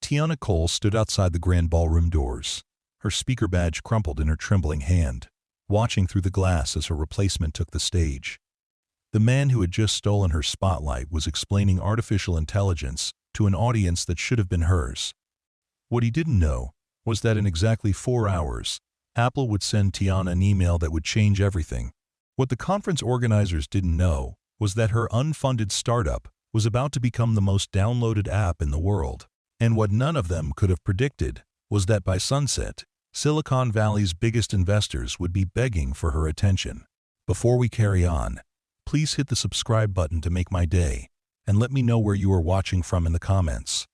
Tiana Cole stood outside the grand ballroom doors, her speaker badge crumpled in her trembling hand, watching through the glass as her replacement took the stage. The man who had just stolen her spotlight was explaining artificial intelligence to an audience that should have been hers. What he didn't know was that in exactly 4 hours, Apple would send Tiana an email that would change everything. What the conference organizers didn't know was that her unfunded startup was about to become the most downloaded app in the world. And what none of them could have predicted was that by sunset, Silicon Valley's biggest investors would be begging for her attention. Before we carry on, please hit the subscribe button to make my day, and let me know where you are watching from in the comments.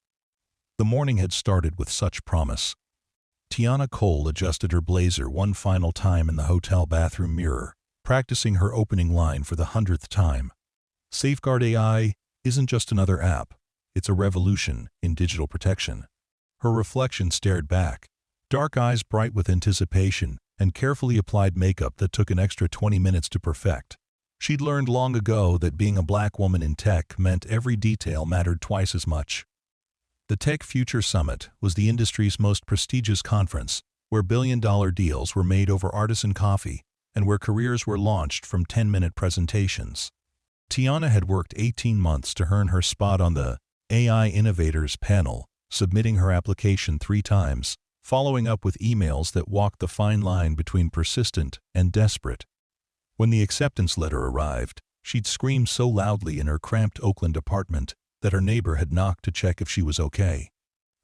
The morning had started with such promise. Tiana Cole adjusted her blazer one final time in the hotel bathroom mirror, practicing her opening line for the 100th time. Safeguard AI isn't just another app, it's a revolution in digital protection. Her reflection stared back, dark eyes bright with anticipation and carefully applied makeup that took an extra 20 minutes to perfect. She'd learned long ago that being a black woman in tech meant every detail mattered twice as much. The Tech Future Summit was the industry's most prestigious conference, where billion-dollar deals were made over artisan coffee and where careers were launched from 10-minute presentations. Tiana had worked 18 months to earn her spot on the AI Innovators panel, submitting her application 3 times, following up with emails that walked the fine line between persistent and desperate. When the acceptance letter arrived, she'd screamed so loudly in her cramped Oakland apartment that her neighbor had knocked to check if she was okay.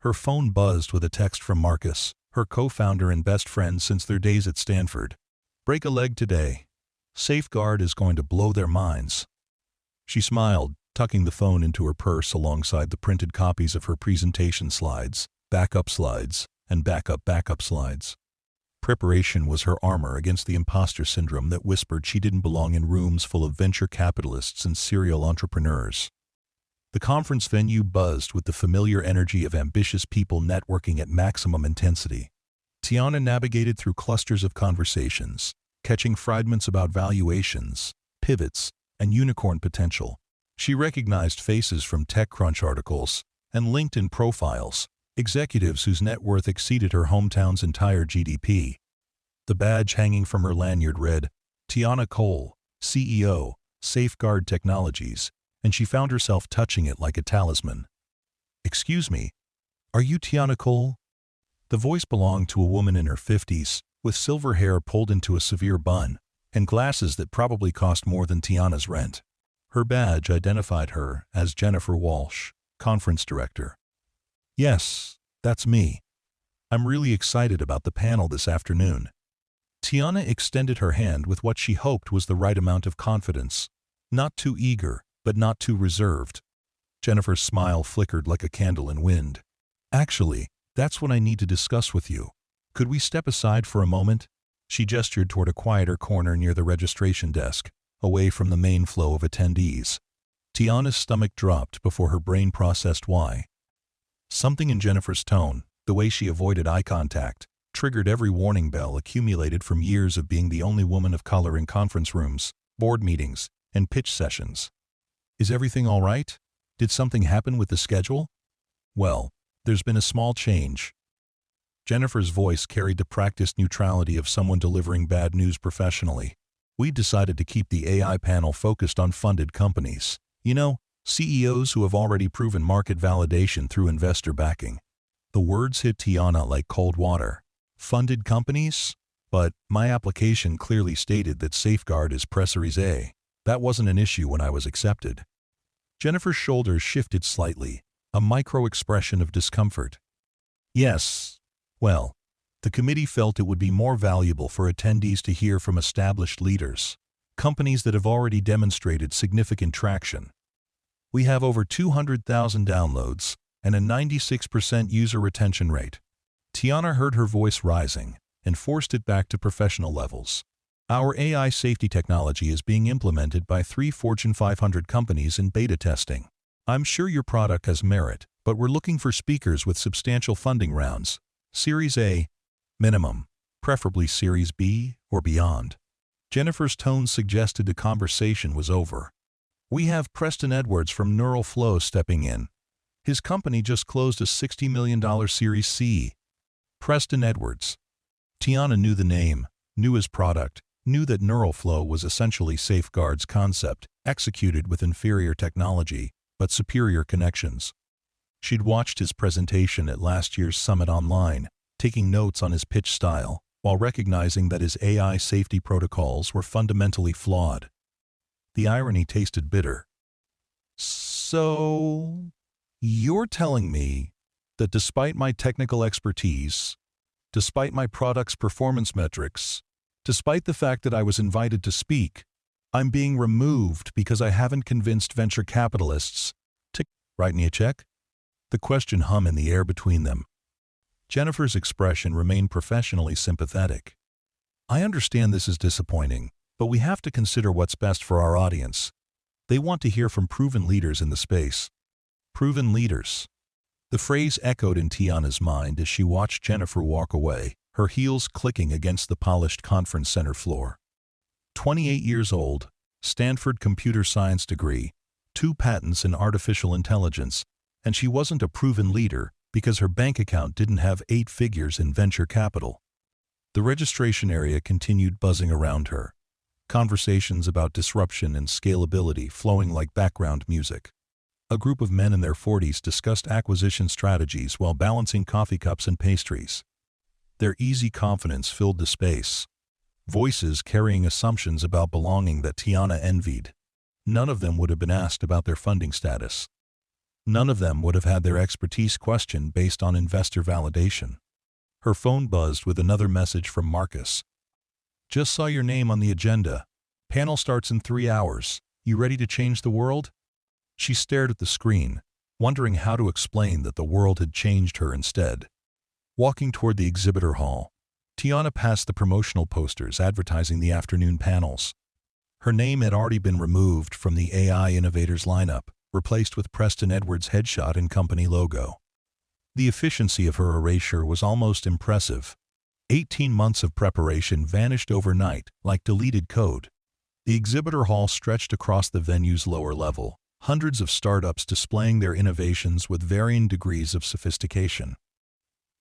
Her phone buzzed with a text from Marcus, her co-founder and best friend since their days at Stanford. "Break a leg today. Safeguard is going to blow their minds." She smiled, tucking the phone into her purse alongside the printed copies of her presentation slides, backup slides, and backup slides. Preparation was her armor against the imposter syndrome that whispered she didn't belong in rooms full of venture capitalists and serial entrepreneurs. The conference venue buzzed with the familiar energy of ambitious people networking at maximum intensity. Tiana navigated through clusters of conversations, catching fragments about valuations, pivots, and unicorn potential. She recognized faces from TechCrunch articles and LinkedIn profiles, executives whose net worth exceeded her hometown's entire GDP. The badge hanging from her lanyard read, Tiana Cole, CEO, Safeguard Technologies, and she found herself touching it like a talisman. "Excuse me, are you Tiana Cole?" The voice belonged to a woman in her 50s, with silver hair pulled into a severe bun, and glasses that probably cost more than Tiana's rent. Her badge identified her as Jennifer Walsh, conference director. "Yes, that's me. I'm really excited about the panel this afternoon." Tiana extended her hand with what she hoped was the right amount of confidence. Not too eager, but not too reserved. Jennifer's smile flickered like a candle in wind. "Actually, that's what I need to discuss with you. Could we step aside for a moment?" She gestured toward a quieter corner near the registration desk, away from the main flow of attendees. Tiana's stomach dropped before her brain processed why. Something in Jennifer's tone, the way she avoided eye contact, triggered every warning bell accumulated from years of being the only woman of color in conference rooms, board meetings, and pitch sessions. "Is everything all right? Did something happen with the schedule?" "Well, there's been a small change." Jennifer's voice carried the practiced neutrality of someone delivering bad news professionally. "We decided to keep the AI panel focused on funded companies. You know, CEOs who have already proven market validation through investor backing." The words hit Tiana like cold water. Funded companies? But my application clearly stated that Safeguard is Pre-Series A. That wasn't an issue when I was accepted. Jennifer's shoulders shifted slightly, a micro-expression of discomfort. "Yes. Well, the committee felt it would be more valuable for attendees to hear from established leaders, companies that have already demonstrated significant traction. We have over 200,000 downloads and a 96% user retention rate." Tiana heard her voice rising and forced it back to professional levels. "Our AI safety technology is being implemented by 3 Fortune 500 companies in beta testing. I'm sure your product has merit, but we're looking for speakers with substantial funding rounds. Series A, minimum, preferably Series B or beyond." Jennifer's tone suggested the conversation was over. "We have Preston Edwards from Neural Flow stepping in. His company just closed a $60 million Series C. Preston Edwards. Tiana knew the name, knew his product, knew that Neuralflow was essentially Safeguard's concept, executed with inferior technology, but superior connections. She'd watched his presentation at last year's Summit online, taking notes on his pitch style, while recognizing that his AI safety protocols were fundamentally flawed. The irony tasted bitter. So, you're telling me that despite my technical expertise, despite my product's performance metrics, despite the fact that I was invited to speak, I'm being removed because I haven't convinced venture capitalists to write me a check? The question hung in the air between them. Jennifer's expression remained professionally sympathetic. I understand this is disappointing, but we have to consider what's best for our audience. They want to hear from proven leaders in the space. Proven leaders. The phrase echoed in Tiana's mind as she watched Jennifer walk away, her heels clicking against the polished conference center floor. 28 years old, Stanford computer science degree, 2 patents in artificial intelligence, and she wasn't a proven leader because her bank account didn't have 8 figures in venture capital. The registration area continued buzzing around her, conversations about disruption and scalability flowing like background music. A group of men in their 40s discussed acquisition strategies while balancing coffee cups and pastries. Their easy confidence filled the space, voices carrying assumptions about belonging that Tiana envied. None of them would have been asked about their funding status. None of them would have had their expertise questioned based on investor validation. Her phone buzzed with another message from Marcus. Just saw your name on the agenda. Panel starts in 3 hours. You ready to change the world? She stared at the screen, wondering how to explain that the world had changed her instead. Walking toward the exhibitor hall, Tiana passed the promotional posters advertising the afternoon panels. Her name had already been removed from the AI Innovators lineup, replaced with Preston Edwards' headshot and company logo. The efficiency of her erasure was almost impressive. 18 months of preparation vanished overnight like deleted code. The exhibitor hall stretched across the venue's lower level, hundreds of startups displaying their innovations with varying degrees of sophistication.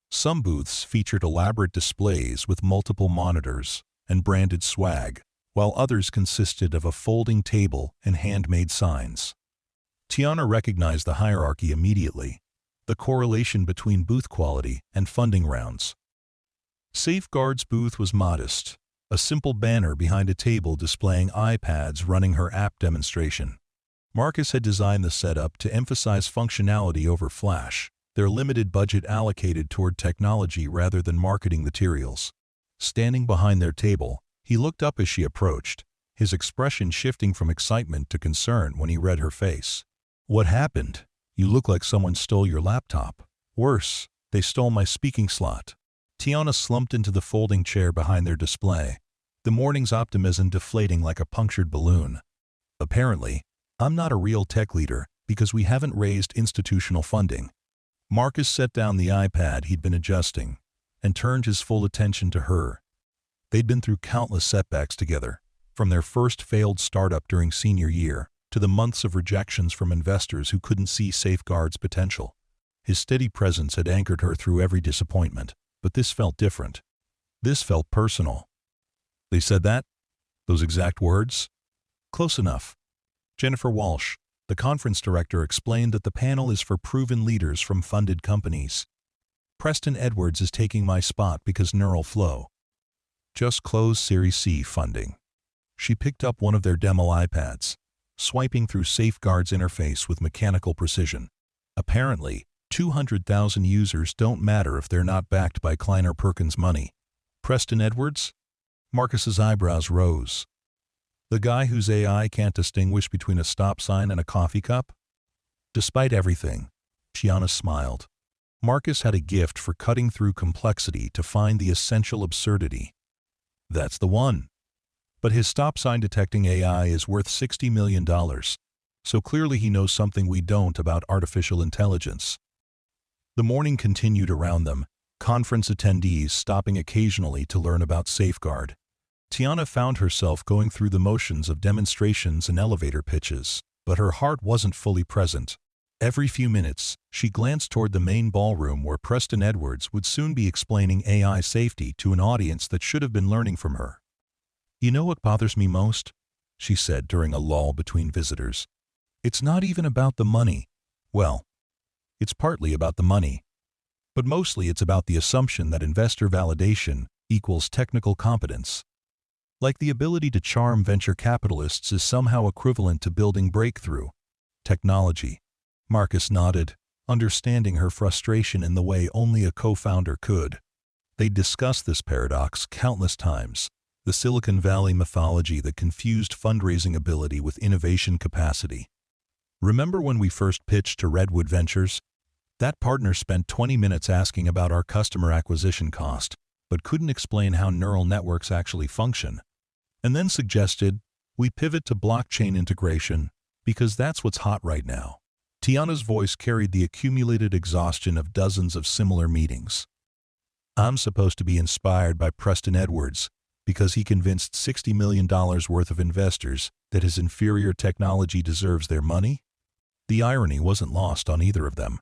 Some booths featured elaborate displays with multiple monitors and branded swag, while others consisted of a folding table and handmade signs. Tiana recognized the hierarchy immediately, the correlation between booth quality and funding rounds. Safeguard's booth was modest, a simple banner behind a table displaying iPads running her app demonstration. Marcus had designed the setup to emphasize functionality over flash, their limited budget allocated toward technology rather than marketing materials. Standing behind their table, he looked up as she approached, his expression shifting from excitement to concern when he read her face. What happened? You look like someone stole your laptop. Worse, they stole my speaking slot. Tiana slumped into the folding chair behind their display, the morning's optimism deflating like a punctured balloon. Apparently, I'm not a real tech leader because we haven't raised institutional funding. Marcus set down the iPad he'd been adjusting and turned his full attention to her. They'd been through countless setbacks together, from their first failed startup during senior year to the months of rejections from investors who couldn't see Safeguard's potential. His steady presence had anchored her through every disappointment, but this felt different. This felt personal. They said that? Those exact words? Close enough. Jennifer Walsh, the conference director, explained that the panel is for proven leaders from funded companies. Preston Edwards is taking my spot because Neuralflow just closed Series C funding. She picked up one of their demo iPads, swiping through Safeguard's interface with mechanical precision. Apparently, 200,000 users don't matter if they're not backed by Kleiner Perkins money. Preston Edwards? Marcus's eyebrows rose. The guy whose AI can't distinguish between a stop sign and a coffee cup? Despite everything, Tiana smiled. Marcus had a gift for cutting through complexity to find the essential absurdity. That's the one. But his stop sign detecting AI is worth $60 million, so clearly he knows something we don't about artificial intelligence. The morning continued around them, conference attendees stopping occasionally to learn about Safeguard. Tiana found herself going through the motions of demonstrations and elevator pitches, but her heart wasn't fully present. Every few minutes, she glanced toward the main ballroom where Preston Edwards would soon be explaining AI safety to an audience that should have been learning from her. "You know what bothers me most?" she said during a lull between visitors. "It's not even about the money. Well, it's partly about the money. But mostly it's about the assumption that investor validation equals technical competence. Like the ability to charm venture capitalists is somehow equivalent to building breakthrough technology." Marcus nodded, understanding her frustration in the way only a co-founder could. They'd discussed this paradox countless times, the Silicon Valley mythology that confused fundraising ability with innovation capacity. "Remember when we first pitched to Redwood Ventures? That partner spent 20 minutes asking about our customer acquisition cost, but couldn't explain how neural networks actually function, and then suggested we pivot to blockchain integration because that's what's hot right now." Tiana's voice carried the accumulated exhaustion of dozens of similar meetings. "I'm supposed to be inspired by Preston Edwards because he convinced $60 million worth of investors that his inferior technology deserves their money?" The irony wasn't lost on either of them.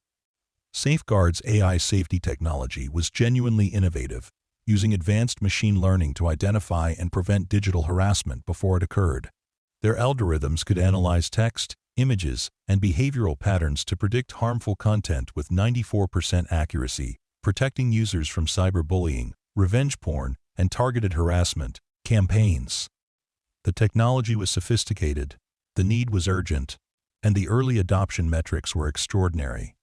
Safeguard's AI safety technology was genuinely innovative, using advanced machine learning to identify and prevent digital harassment before it occurred. Their algorithms could analyze text, images, and behavioral patterns to predict harmful content with 94% accuracy, protecting users from cyberbullying, revenge porn, and targeted harassment campaigns. The technology was sophisticated, the need was urgent, and the early adoption metrics were extraordinary.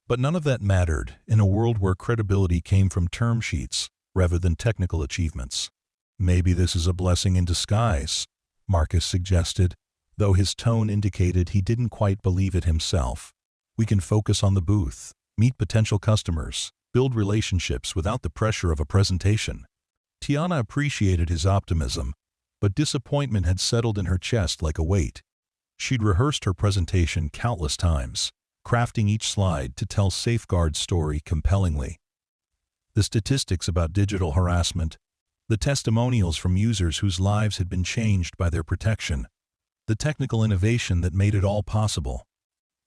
But none of that mattered in a world where credibility came from term sheets rather than technical achievements. "Maybe this is a blessing in disguise," Marcus suggested, though his tone indicated he didn't quite believe it himself. "We can focus on the booth, meet potential customers, build relationships without the pressure of a presentation." Tiana appreciated his optimism, but disappointment had settled in her chest like a weight. She'd rehearsed her presentation countless times, crafting each slide to tell Safeguard's story compellingly. The statistics about digital harassment, the testimonials from users whose lives had been changed by their protection, the technical innovation that made it all possible.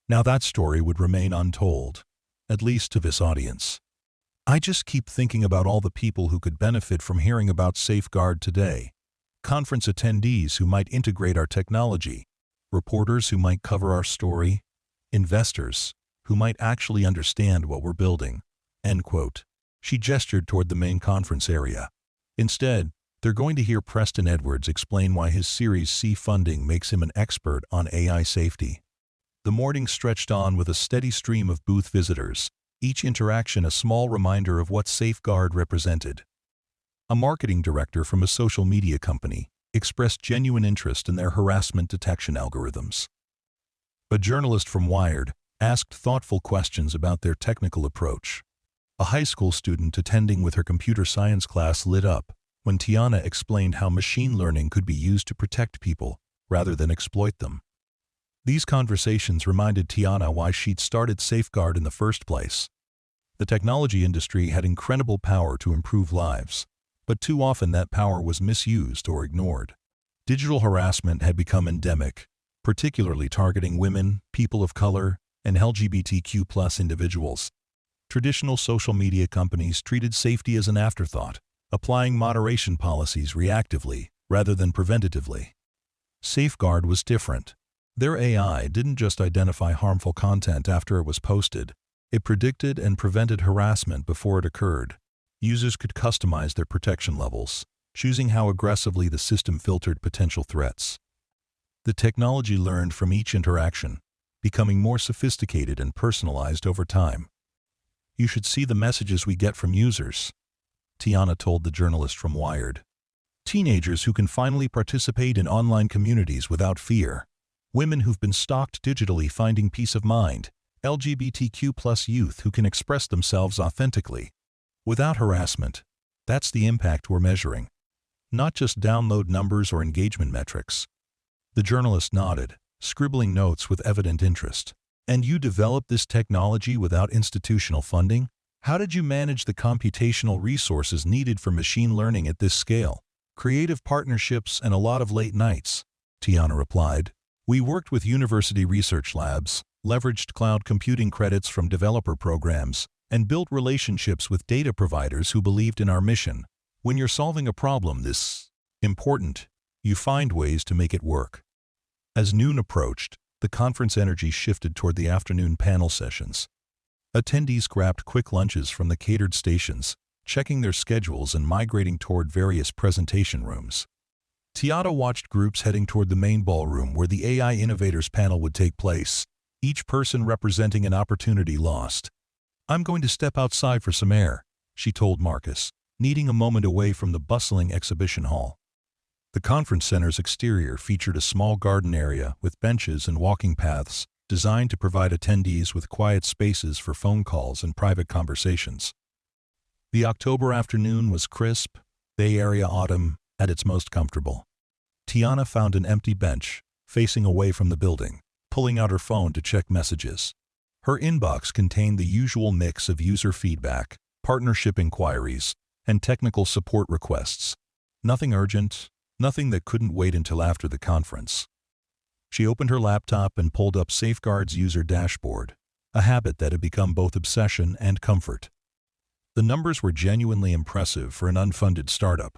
Now that story would remain untold, at least to this audience. "I just keep thinking about all the people who could benefit from hearing about Safeguard today. Conference attendees who might integrate our technology, reporters who might cover our story, investors who might actually understand what we're building." End quote. She gestured toward the main conference area. "Instead, they're going to hear Preston Edwards explain why his Series C funding makes him an expert on AI safety." The morning stretched on with a steady stream of booth visitors, each interaction a small reminder of what Safeguard represented. A marketing director from a social media company expressed genuine interest in their harassment detection algorithms. A journalist from Wired asked thoughtful questions about their technical approach. A high school student attending with her computer science class lit up when Tiana explained how machine learning could be used to protect people rather than exploit them. These conversations reminded Tiana why she'd started Safeguard in the first place. The technology industry had incredible power to improve lives, but too often that power was misused or ignored. Digital harassment had become endemic, particularly targeting women, people of color, and LGBTQ+ individuals. Traditional social media companies treated safety as an afterthought, applying moderation policies reactively rather than preventatively. Safeguard was different. Their AI didn't just identify harmful content after it was posted. It predicted and prevented harassment before it occurred. Users could customize their protection levels, choosing how aggressively the system filtered potential threats. The technology learned from each interaction, becoming more sophisticated and personalized over time. "You should see the messages we get from users," Tiana told the journalist from Wired. "Teenagers who can finally participate in online communities without fear. Women who've been stalked digitally finding peace of mind. LGBTQ+ youth who can express themselves authentically. Without harassment. That's the impact we're measuring. Not just download numbers or engagement metrics." The journalist nodded, scribbling notes with evident interest. "And you developed this technology without institutional funding? How did you manage the computational resources needed for machine learning at this scale?" "Creative partnerships and a lot of late nights," Tiana replied. "We worked with university research labs, leveraged cloud computing credits from developer programs, and built relationships with data providers who believed in our mission. When you're solving a problem this important, you find ways to make it work. As noon approached, the conference energy shifted toward the afternoon panel sessions. Attendees grabbed quick lunches from the catered stations, checking their schedules and migrating toward various presentation rooms. Tiana watched groups heading toward the main ballroom where the AI Innovators panel would take place, each person representing an opportunity lost. "I'm going to step outside for some air," she told Marcus, needing a moment away from the bustling exhibition hall. The conference center's exterior featured a small garden area with benches and walking paths designed to provide attendees with quiet spaces for phone calls and private conversations. The October afternoon was crisp, Bay Area autumn at its most comfortable. Tiana found an empty bench, facing away from the building, pulling out her phone to check messages. Her inbox contained the usual mix of user feedback, partnership inquiries, and technical support requests. Nothing urgent, nothing that couldn't wait until after the conference. She opened her laptop and pulled up Safeguard's user dashboard, a habit that had become both obsession and comfort. The numbers were genuinely impressive for an unfunded startup.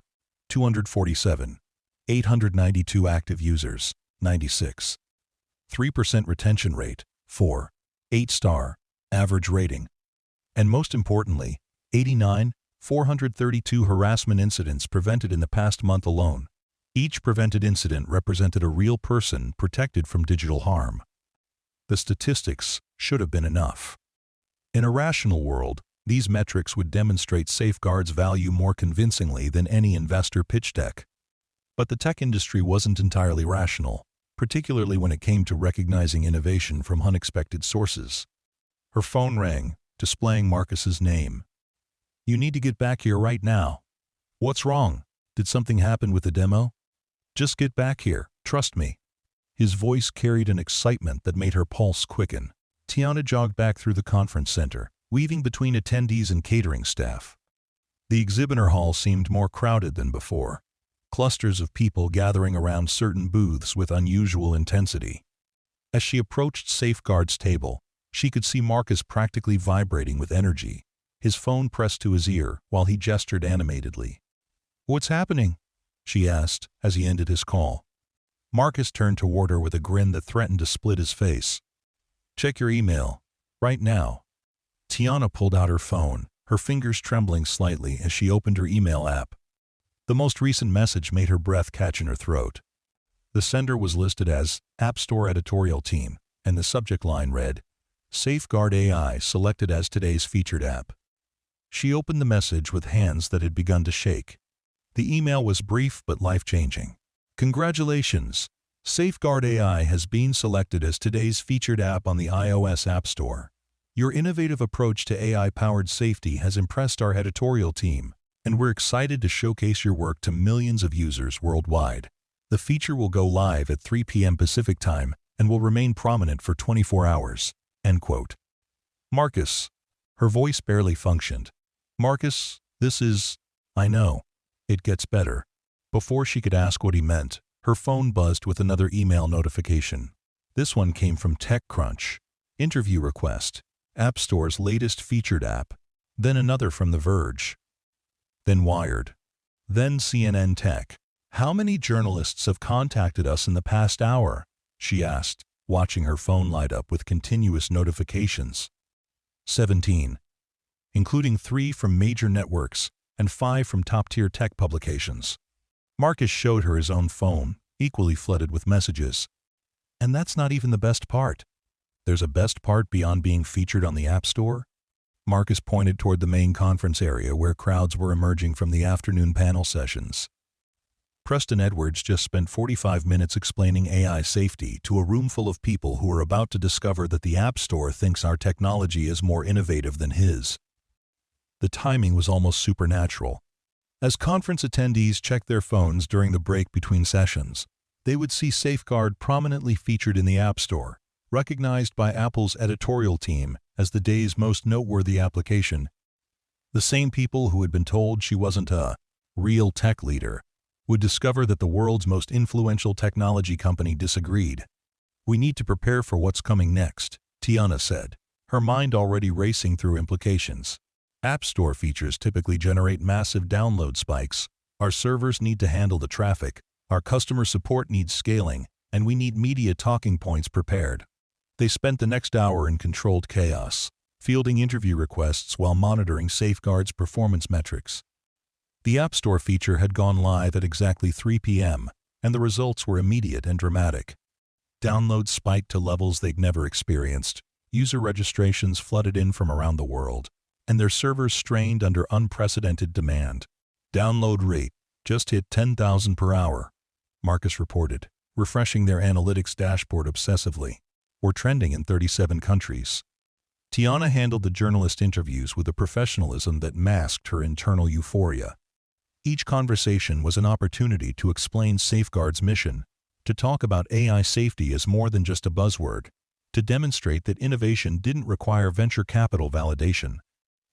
247, 892 active users, 96. 3% retention rate, 4. 8-star, average rating. And most importantly, 89, 432 harassment incidents prevented in the past month alone. Each prevented incident represented a real person protected from digital harm. The statistics should have been enough. In a rational world, these metrics would demonstrate Safeguard's value more convincingly than any investor pitch deck. But the tech industry wasn't entirely rational, particularly when it came to recognizing innovation from unexpected sources. Her phone rang, displaying Marcus's name. "You need to get back here right now." "What's wrong? Did something happen with the demo?" "Just get back here, trust me." His voice carried an excitement that made her pulse quicken. Tiana jogged back through the conference center, weaving between attendees and catering staff. The exhibitor hall seemed more crowded than before, clusters of people gathering around certain booths with unusual intensity. As she approached Safeguard's table, she could see Marcus practically vibrating with energy, his phone pressed to his ear while he gestured animatedly. "What's happening?" she asked as he ended his call. Marcus turned toward her with a grin that threatened to split his face. "Check your email. Right now." Tiana pulled out her phone, her fingers trembling slightly as she opened her email app. The most recent message made her breath catch in her throat. The sender was listed as App Store Editorial Team, and the subject line read, "Safeguard AI selected as today's featured app." She opened the message with hands that had begun to shake. The email was brief but life-changing. "Congratulations! Safeguard AI has been selected as today's featured app on the iOS App Store. Your innovative approach to AI-powered safety has impressed our editorial team, and we're excited to showcase your work to millions of users worldwide. The feature will go live at 3 p.m. Pacific Time and will remain prominent for 24 hours." End quote. "Marcus." Her voice barely functioned. "Marcus, this is..." "I know. It gets better." Before she could ask what he meant, her phone buzzed with another email notification. This one came from TechCrunch. Interview request. App Store's latest featured app. Then another from The Verge. Then Wired. Then CNN Tech. "How many journalists have contacted us in the past hour?" she asked, watching her phone light up with continuous notifications. 17. Including 3 from major networks and 5 from top-tier tech publications. Marcus showed her his own phone, equally flooded with messages. And that's not even the best part. There's a best part beyond being featured on the App Store. Marcus pointed toward the main conference area where crowds were emerging from the afternoon panel sessions. Preston Edwards just spent 45 minutes explaining AI safety to a room full of people who are about to discover that the App Store thinks our technology is more innovative than his. The timing was almost supernatural. As conference attendees checked their phones during the break between sessions, they would see Safeguard prominently featured in the App Store, recognized by Apple's editorial team as the day's most noteworthy application. The same people who had been told she wasn't a real tech leader would discover that the world's most influential technology company disagreed. "We need to prepare for what's coming next," Tiana said, her mind already racing through implications. App Store features typically generate massive download spikes. Our servers need to handle the traffic, our customer support needs scaling, and we need media talking points prepared. They spent the next hour in controlled chaos, fielding interview requests while monitoring Safeguard's performance metrics. The App Store feature had gone live at exactly 3 p.m., and the results were immediate and dramatic. Downloads spiked to levels they'd never experienced, user registrations flooded in from around the world, and their servers strained under unprecedented demand. Download rate just hit 10,000 per hour, Marcus reported, refreshing their analytics dashboard obsessively. We're trending in 37 countries. Tiana handled the journalist interviews with a professionalism that masked her internal euphoria. Each conversation was an opportunity to explain Safeguard's mission, to talk about AI safety as more than just a buzzword, to demonstrate that innovation didn't require venture capital validation.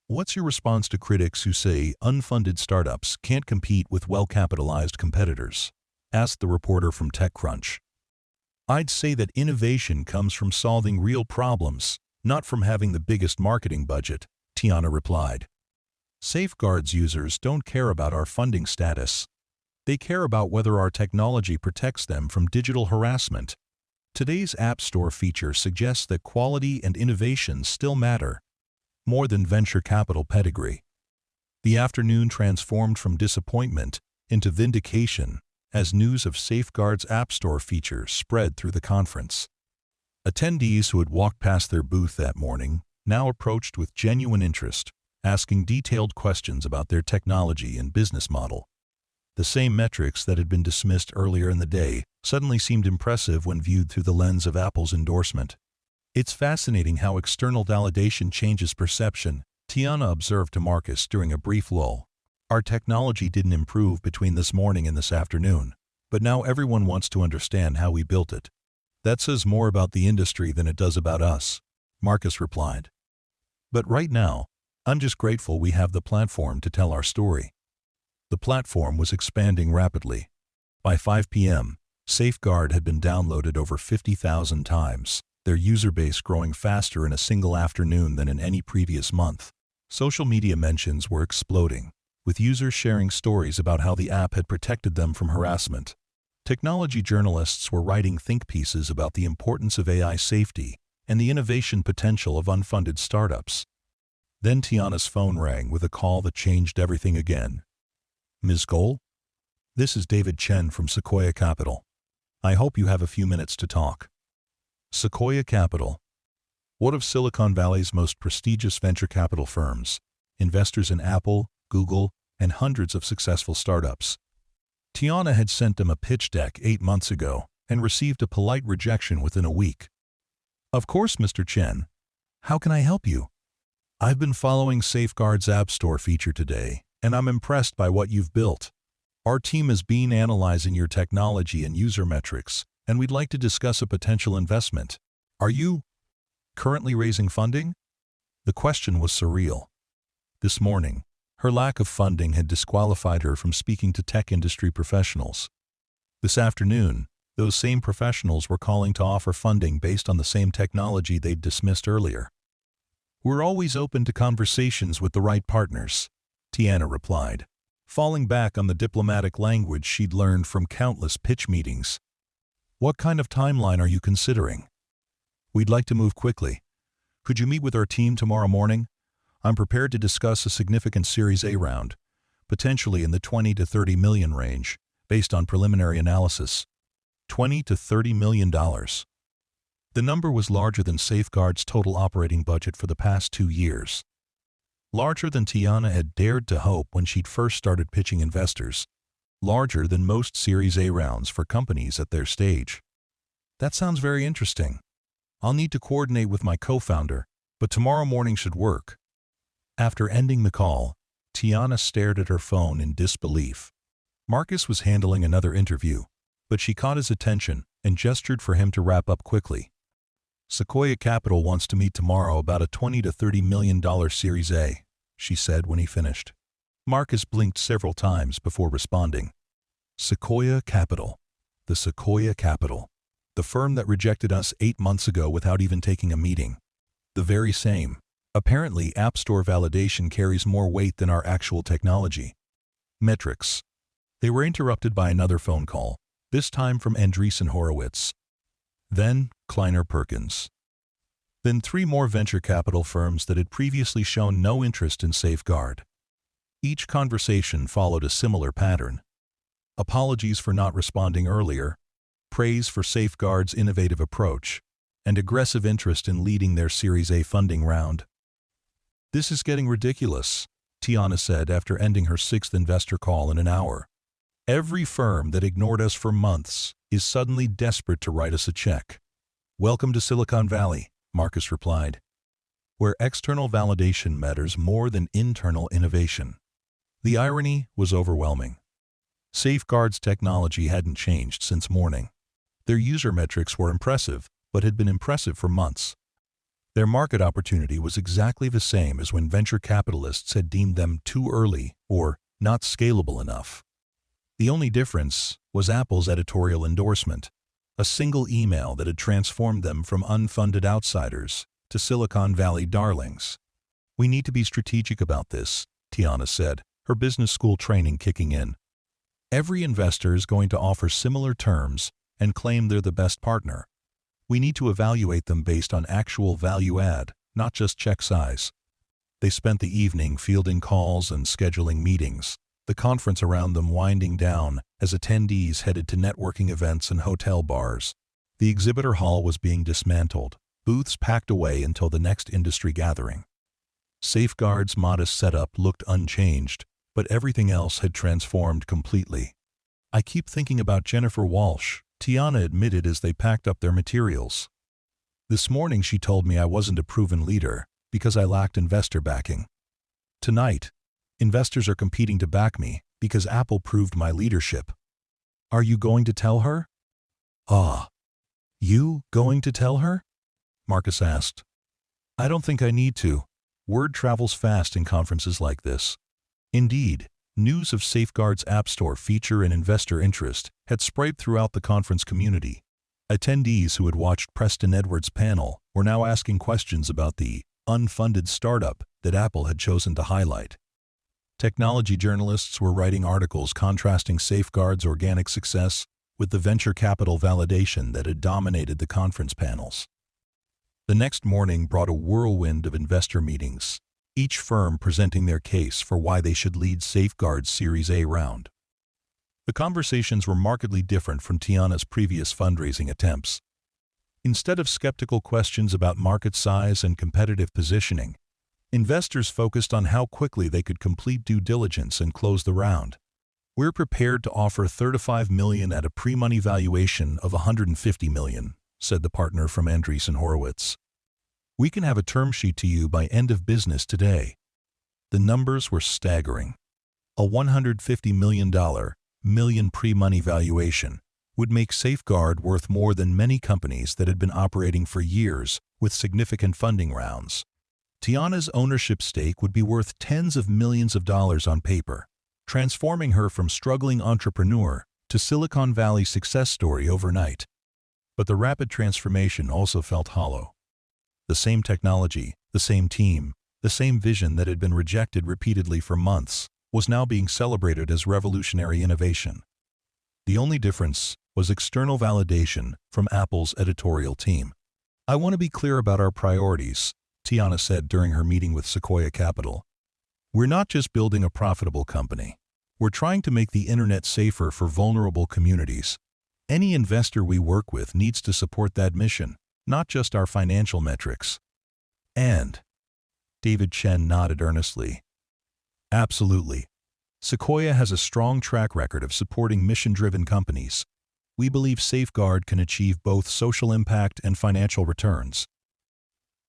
What's your response to critics who say unfunded startups can't compete with well-capitalized competitors? Asked the reporter from TechCrunch. I'd say that innovation comes from solving real problems, not from having the biggest marketing budget, Tiana replied. Safeguard's users don't care about our funding status. They care about whether our technology protects them from digital harassment. Today's App Store feature suggests that quality and innovation still matter, more than venture capital pedigree. The afternoon transformed from disappointment into vindication as news of Safeguard's App Store feature spread through the conference. Attendees who had walked past their booth that morning now approached with genuine interest, asking detailed questions about their technology and business model. The same metrics that had been dismissed earlier in the day suddenly seemed impressive when viewed through the lens of Apple's endorsement. It's fascinating how external validation changes perception, Tiana observed to Marcus during a brief lull. Our technology didn't improve between this morning and this afternoon, but now everyone wants to understand how we built it. That says more about the industry than it does about us, Marcus replied. But right now, I'm just grateful we have the platform to tell our story. The platform was expanding rapidly. By 5 p.m., Safeguard had been downloaded over 50,000 times, their user base growing faster in a single afternoon than in any previous month. Social media mentions were exploding, with users sharing stories about how the app had protected them from harassment. Technology journalists were writing think pieces about the importance of AI safety and the innovation potential of unfunded startups. Then Tiana's phone rang with a call that changed everything again. Ms. Cole? This is David Chen from Sequoia Capital. I hope you have a few minutes to talk. Sequoia Capital. One of Silicon Valley's most prestigious venture capital firms, investors in Apple, Google, and hundreds of successful startups. Tiana had sent them a pitch deck 8 months ago and received a polite rejection within a week. Of course, Mr. Chen. How can I help you? I've been following Safeguard's App Store feature today, and I'm impressed by what you've built. Our team has been analyzing your technology and user metrics, and we'd like to discuss a potential investment. Are you currently raising funding? The question was surreal. This morning, her lack of funding had disqualified her from speaking to tech industry professionals. This afternoon, those same professionals were calling to offer funding based on the same technology they'd dismissed earlier. We're always open to conversations with the right partners, Tiana replied, falling back on the diplomatic language she'd learned from countless pitch meetings. What kind of timeline are you considering? We'd like to move quickly. Could you meet with our team tomorrow morning? I'm prepared to discuss a significant Series A round, potentially in the $20 to $30 million range, based on preliminary analysis. $20 to $30 million. The number was larger than Safeguard's total operating budget for the past 2 years. Larger than Tiana had dared to hope when she'd first started pitching investors. Larger than most Series A rounds for companies at their stage. That sounds very interesting. I'll need to coordinate with my co-founder, but tomorrow morning should work. After ending the call, Tiana stared at her phone in disbelief. Marcus was handling another interview, but she caught his attention and gestured for him to wrap up quickly. Sequoia Capital wants to meet tomorrow about a $20 to $30 million Series A, she said when he finished. Marcus blinked several times before responding. Sequoia Capital. The Sequoia Capital. The firm that rejected us 8 months ago without even taking a meeting. The very same. Apparently, App Store validation carries more weight than our actual technology. Metrics. They were interrupted by another phone call, this time from Andreessen Horowitz. Then, Kleiner Perkins. Then 3 more venture capital firms that had previously shown no interest in Safeguard. Each conversation followed a similar pattern. Apologies for not responding earlier, praise for Safeguard's innovative approach, and aggressive interest in leading their Series A funding round. "This is getting ridiculous," Tiana said after ending her 6th investor call in an hour. "Every firm that ignored us for months is suddenly desperate to write us a check." "Welcome to Silicon Valley," Marcus replied, "where external validation matters more than internal innovation." The irony was overwhelming. Safeguard's technology hadn't changed since morning. Their user metrics were impressive, but had been impressive for months. Their market opportunity was exactly the same as when venture capitalists had deemed them too early or not scalable enough. The only difference was Apple's editorial endorsement, a single email that had transformed them from unfunded outsiders to Silicon Valley darlings. "We need to be strategic about this," Tiana said, her business school training kicking in. "Every investor is going to offer similar terms and claim they're the best partner. We need to evaluate them based on actual value add, not just check size." They spent the evening fielding calls and scheduling meetings, the conference around them winding down as attendees headed to networking events and hotel bars. The exhibitor hall was being dismantled, booths packed away until the next industry gathering. Safeguard's modest setup looked unchanged, but everything else had transformed completely. "I keep thinking about Jennifer Walsh," Tiana admitted as they packed up their materials. "This morning she told me I wasn't a proven leader because I lacked investor backing. Tonight, investors are competing to back me because Apple proved my leadership." "Are you going to tell her?" "Ah, you going to tell her?" Marcus asked. "I don't think I need to. Word travels fast in conferences like this." Indeed, news of Safeguard's App Store feature and investor interest had spread throughout the conference community. Attendees who had watched Preston Edwards' panel were now asking questions about the unfunded startup that Apple had chosen to highlight. Technology journalists were writing articles contrasting Safeguard's organic success with the venture capital validation that had dominated the conference panels. The next morning brought a whirlwind of investor meetings, each firm presenting their case for why they should lead Safeguard's Series A round. The conversations were markedly different from Tiana's previous fundraising attempts. Instead of skeptical questions about market size and competitive positioning, investors focused on how quickly they could complete due diligence and close the round. "We're prepared to offer $35 million at a pre-money valuation of $150 million, said the partner from Andreessen Horowitz. "We can have a term sheet to you by end of business today." The numbers were staggering. A $150 million pre-money valuation would make Safeguard worth more than many companies that had been operating for years with significant funding rounds. Tiana's ownership stake would be worth tens of millions of dollars on paper, transforming her from struggling entrepreneur to Silicon Valley success story overnight. But the rapid transformation also felt hollow. The same technology, the same team, the same vision that had been rejected repeatedly for months was now being celebrated as revolutionary innovation. The only difference was external validation from Apple's editorial team. "I want to be clear about our priorities," Tiana said during her meeting with Sequoia Capital. "We're not just building a profitable company. We're trying to make the internet safer for vulnerable communities. Any investor we work with needs to support that mission, not just our financial metrics." "And?" David Chen nodded earnestly. "Absolutely. Sequoia has a strong track record of supporting mission-driven companies. We believe Safeguard can achieve both social impact and financial returns."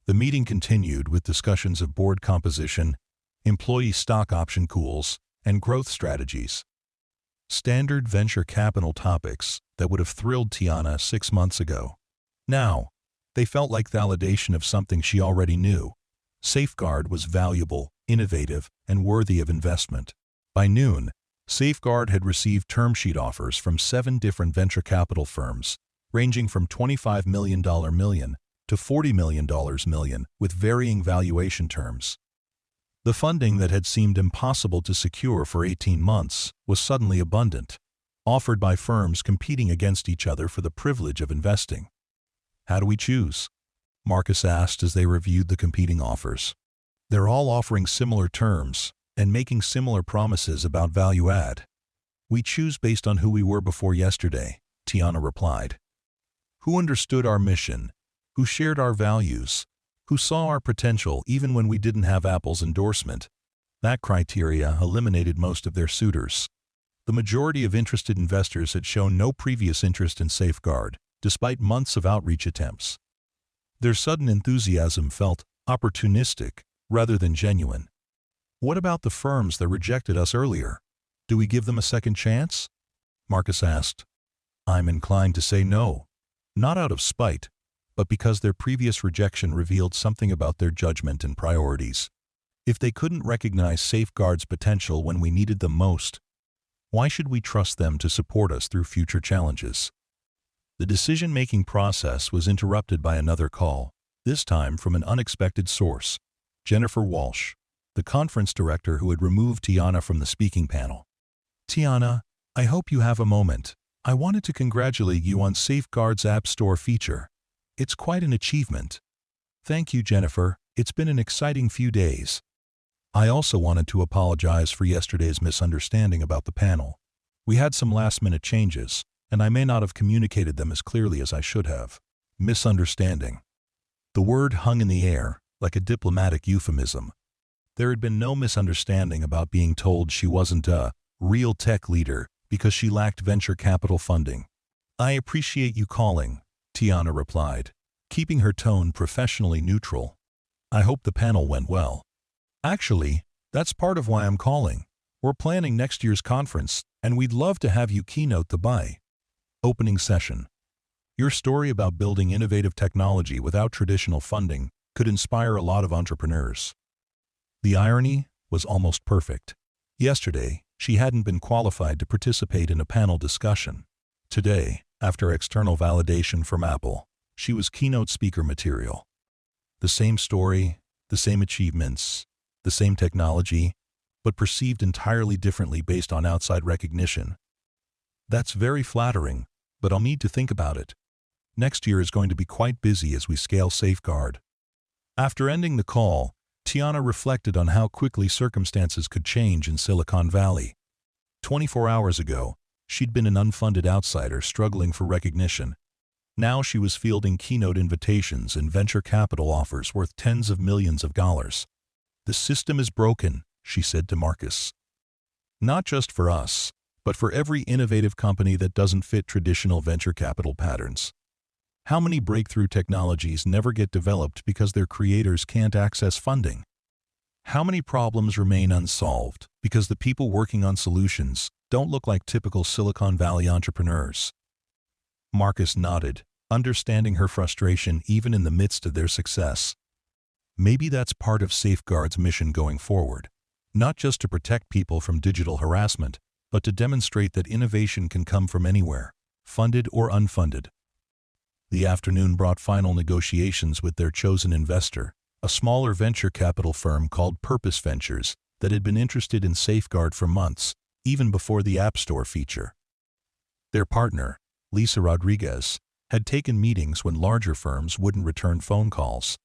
The meeting continued with discussions of board composition, employee stock option pools, and growth strategies. Standard venture capital topics that would have thrilled Tiana 6 months ago. Now, they felt like validation of something she already knew. Safeguard was valuable, innovative, and worthy of investment. By noon, Safeguard had received term sheet offers from 7 different venture capital firms, ranging from $25 million to $40 million with varying valuation terms. The funding that had seemed impossible to secure for 18 months was suddenly abundant, offered by firms competing against each other for the privilege of investing. How do we choose? Marcus asked as they reviewed the competing offers. They're all offering similar terms and making similar promises about value add. We choose based on who we were before yesterday, Tiana replied. Who understood our mission, who shared our values, who saw our potential even when we didn't have Apple's endorsement. That criteria eliminated most of their suitors. The majority of interested investors had shown no previous interest in Safeguard, despite months of outreach attempts. Their sudden enthusiasm felt opportunistic rather than genuine. What about the firms that rejected us earlier? Do we give them a second chance? Marcus asked. I'm inclined to say no, not out of spite, but because their previous rejection revealed something about their judgment and priorities. If they couldn't recognize Safeguard's potential when we needed them most, why should we trust them to support us through future challenges? The decision-making process was interrupted by another call, this time from an unexpected source, Jennifer Walsh, the conference director who had removed Tiana from the speaking panel. Tiana, I hope you have a moment. I wanted to congratulate you on Safeguard's App Store feature. It's quite an achievement. Thank you, Jennifer. It's been an exciting few days. I also wanted to apologize for yesterday's misunderstanding about the panel. We had some last-minute changes, and I may not have communicated them as clearly as I should have. Misunderstanding. The word hung in the air, like a diplomatic euphemism. There had been no misunderstanding about being told she wasn't a real tech leader because she lacked venture capital funding. I appreciate you calling, Tiana replied, keeping her tone professionally neutral. I hope the panel went well. Actually, that's part of why I'm calling. We're planning next year's conference, and we'd love to have you keynote the BI. Opening session. Your story about building innovative technology without traditional funding could inspire a lot of entrepreneurs. The irony was almost perfect. Yesterday, she hadn't been qualified to participate in a panel discussion. Today, after external validation from Apple, she was keynote speaker material. The same story, the same achievements, the same technology, but perceived entirely differently based on outside recognition. That's very flattering, but I'll need to think about it. Next year is going to be quite busy as we scale Safeguard. After ending the call, Tiana reflected on how quickly circumstances could change in Silicon Valley. 24 hours ago, she'd been an unfunded outsider struggling for recognition. Now she was fielding keynote invitations and venture capital offers worth tens of millions of dollars. The system is broken, she said to Marcus. Not just for us, but for every innovative company that doesn't fit traditional venture capital patterns. How many breakthrough technologies never get developed because their creators can't access funding? How many problems remain unsolved because the people working on solutions don't look like typical Silicon Valley entrepreneurs? Marcus nodded, understanding her frustration even in the midst of their success. Maybe that's part of Safeguard's mission going forward, not just to protect people from digital harassment, but to demonstrate that innovation can come from anywhere, funded or unfunded. The afternoon brought final negotiations with their chosen investor, a smaller venture capital firm called Purpose Ventures that had been interested in Safeguard for months, even before the App Store feature. Their partner, Lisa Rodriguez, had taken meetings when larger firms wouldn't return phone calls.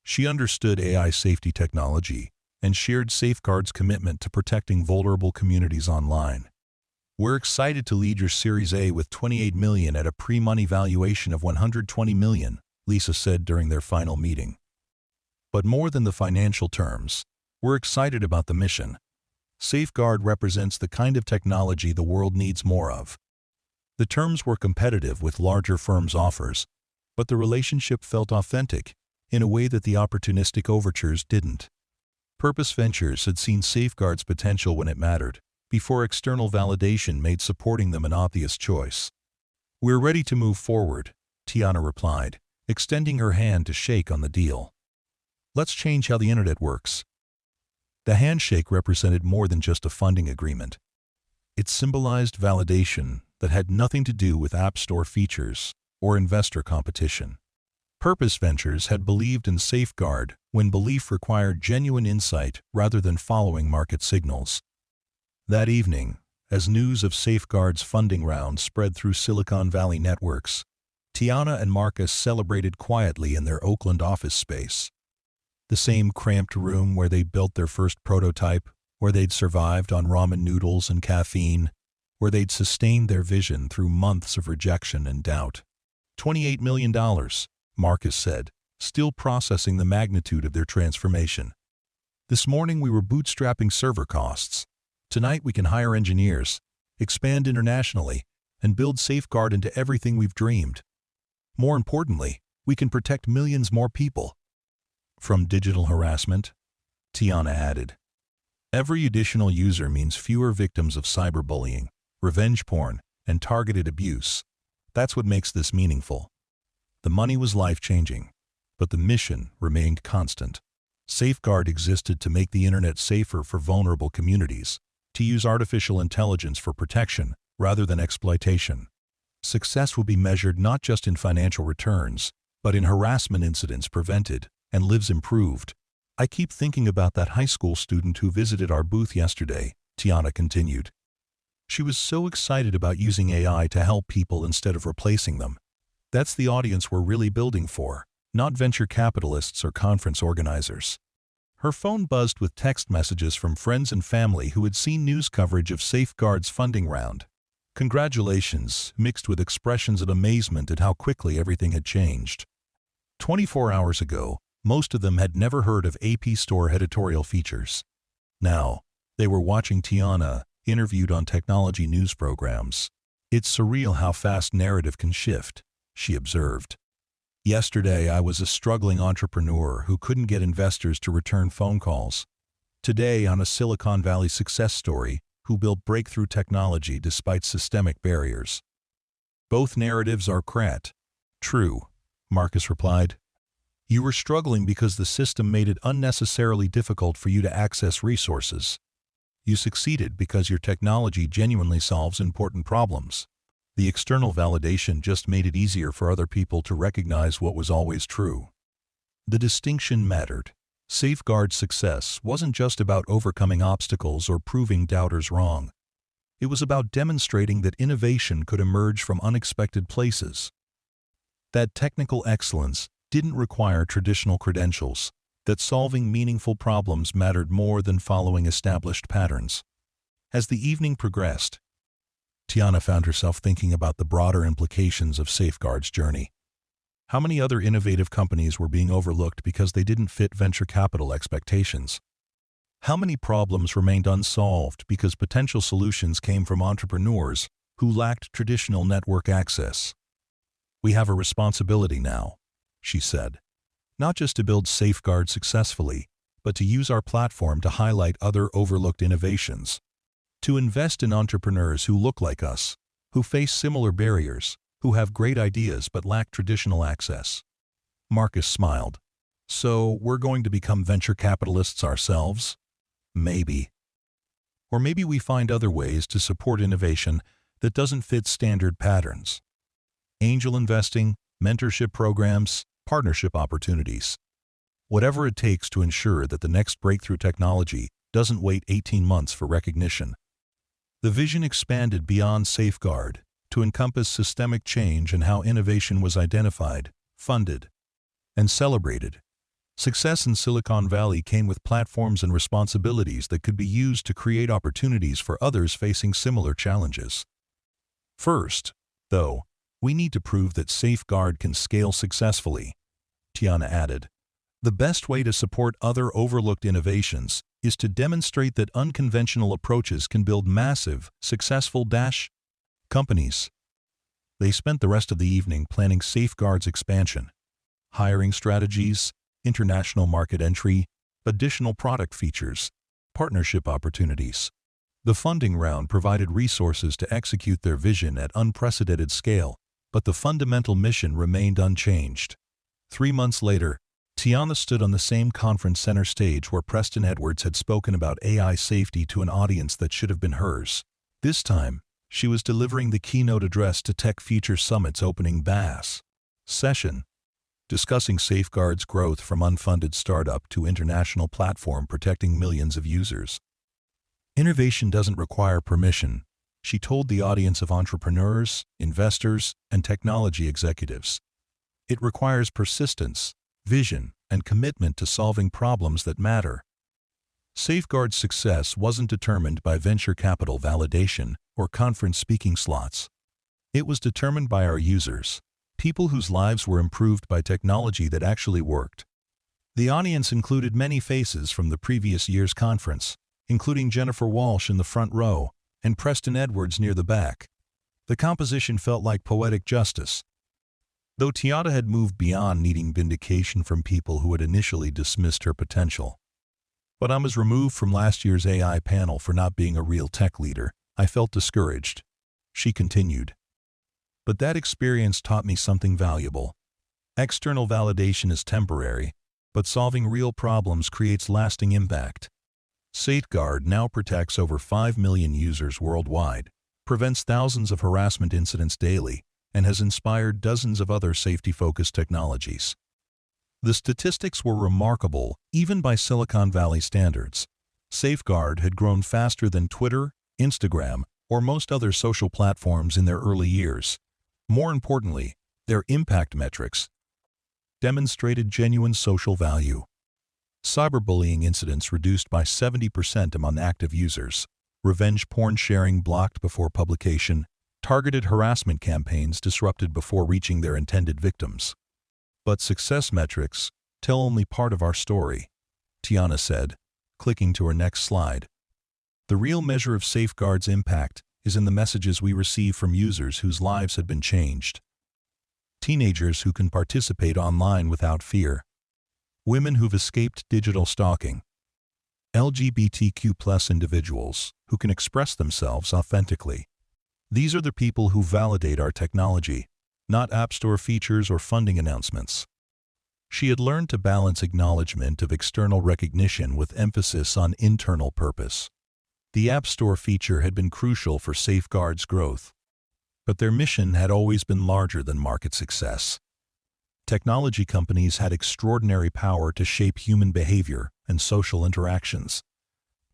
She understood AI safety technology and shared Safeguard's commitment to protecting vulnerable communities online. We're excited to lead your Series A with $28 million at a pre-money valuation of $120 million, Lisa said during their final meeting. But more than the financial terms, we're excited about the mission. Safeguard represents the kind of technology the world needs more of. The terms were competitive with larger firms' offers, but the relationship felt authentic in a way that the opportunistic overtures didn't. Purpose Ventures had seen Safeguard's potential when it mattered, before external validation made supporting them an obvious choice. We're ready to move forward, Tiana replied, extending her hand to shake on the deal. Let's change how the internet works. The handshake represented more than just a funding agreement. It symbolized validation that had nothing to do with App Store features or investor competition. Purpose Ventures had believed in Safeguard when belief required genuine insight rather than following market signals. That evening, as news of Safeguard's funding round spread through Silicon Valley networks, Tiana and Marcus celebrated quietly in their Oakland office space. The same cramped room where they built their first prototype, where they'd survived on ramen noodles and caffeine, where they'd sustained their vision through months of rejection and doubt. $28 million, Marcus said, still processing the magnitude of their transformation. This morning we were bootstrapping server costs. Tonight we can hire engineers, expand internationally, and build Safeguard into everything we've dreamed. More importantly, we can protect millions more people. From digital harassment, Tiana added. Every additional user means fewer victims of cyberbullying, revenge porn, and targeted abuse. That's what makes this meaningful. The money was life-changing, but the mission remained constant. Safeguard existed to make the internet safer for vulnerable communities, to use artificial intelligence for protection rather than exploitation. Success will be measured not just in financial returns, but in harassment incidents prevented and lives improved. I keep thinking about that high school student who visited our booth yesterday, Tiana continued. She was so excited about using AI to help people instead of replacing them. That's the audience we're really building for, not venture capitalists or conference organizers. Her phone buzzed with text messages from friends and family who had seen news coverage of Safeguard's funding round. Congratulations, mixed with expressions of amazement at how quickly everything had changed. 24 hours ago, most of them had never heard of AP Store editorial features. Now, they were watching Tiana, interviewed on technology news programs. It's surreal how fast narrative can shift, she observed. Yesterday, I was a struggling entrepreneur who couldn't get investors to return phone calls. Today, I'm a Silicon Valley success story who built breakthrough technology despite systemic barriers. Both narratives are correct. True, Marcus replied. You were struggling because the system made it unnecessarily difficult for you to access resources. You succeeded because your technology genuinely solves important problems. The external validation just made it easier for other people to recognize what was always true. The distinction mattered. Safeguard's success wasn't just about overcoming obstacles or proving doubters wrong. It was about demonstrating that innovation could emerge from unexpected places. That technical excellence didn't require traditional credentials, that solving meaningful problems mattered more than following established patterns. As the evening progressed, Tiana found herself thinking about the broader implications of Safeguard's journey. How many other innovative companies were being overlooked because they didn't fit venture capital expectations? How many problems remained unsolved because potential solutions came from entrepreneurs who lacked traditional network access? We have a responsibility now, she said, not just to build Safeguard successfully, but to use our platform to highlight other overlooked innovations. To invest in entrepreneurs who look like us, who face similar barriers, who have great ideas but lack traditional access. Marcus smiled. So, we're going to become venture capitalists ourselves? Maybe. Or maybe we find other ways to support innovation that doesn't fit standard patterns. Angel investing, mentorship programs, partnership opportunities. Whatever it takes to ensure that the next breakthrough technology doesn't wait 18 months for recognition. The vision expanded beyond Safeguard to encompass systemic change and how innovation was identified, funded, and celebrated. Success in Silicon Valley came with platforms and responsibilities that could be used to create opportunities for others facing similar challenges. First, though, we need to prove that Safeguard can scale successfully, Tiana added. The best way to support other overlooked innovations is to demonstrate that unconventional approaches can build massive, successful companies. They spent the rest of the evening planning Safeguard's expansion, hiring strategies, international market entry, additional product features, partnership opportunities. The funding round provided resources to execute their vision at unprecedented scale, but the fundamental mission remained unchanged. 3 months later, Tiana stood on the same conference center stage where Preston Edwards had spoken about AI safety to an audience that should have been hers. This time, she was delivering the keynote address to Tech Future Summit's opening session. discussing Safeguard's growth from unfunded startup to international platform protecting millions of users. Innovation doesn't require permission, she told the audience of entrepreneurs, investors, and technology executives. It requires persistence, vision, and commitment to solving problems that matter. Safeguard's success wasn't determined by venture capital validation or conference speaking slots. It was determined by our users, people whose lives were improved by technology that actually worked. The audience included many faces from the previous year's conference, including Jennifer Walsh in the front row and Preston Edwards near the back. The composition felt like poetic justice. Though Tiana had moved beyond needing vindication from people who had initially dismissed her potential. But I was removed from last year's AI panel for not being a real tech leader. I felt discouraged. She continued. But that experience taught me something valuable. External validation is temporary, but solving real problems creates lasting impact. Safeguard now protects over 5 million users worldwide, prevents thousands of harassment incidents daily, and has inspired dozens of other safety-focused technologies. The statistics were remarkable, even by Silicon Valley standards. Safeguard had grown faster than Twitter, Instagram, or most other social platforms in their early years. More importantly, their impact metrics demonstrated genuine social value. Cyberbullying incidents reduced by 70% among active users, revenge porn sharing blocked before publication, targeted harassment campaigns disrupted before reaching their intended victims. But success metrics tell only part of our story, Tiana said, clicking to her next slide. The real measure of Safeguard's impact is in the messages we receive from users whose lives had been changed. Teenagers who can participate online without fear. Women who've escaped digital stalking. LGBTQ+ individuals who can express themselves authentically. These are the people who validate our technology, not App Store features or funding announcements. She had learned to balance acknowledgement of external recognition with emphasis on internal purpose. The App Store feature had been crucial for Safeguard's growth, but their mission had always been larger than market success. Technology companies had extraordinary power to shape human behavior and social interactions.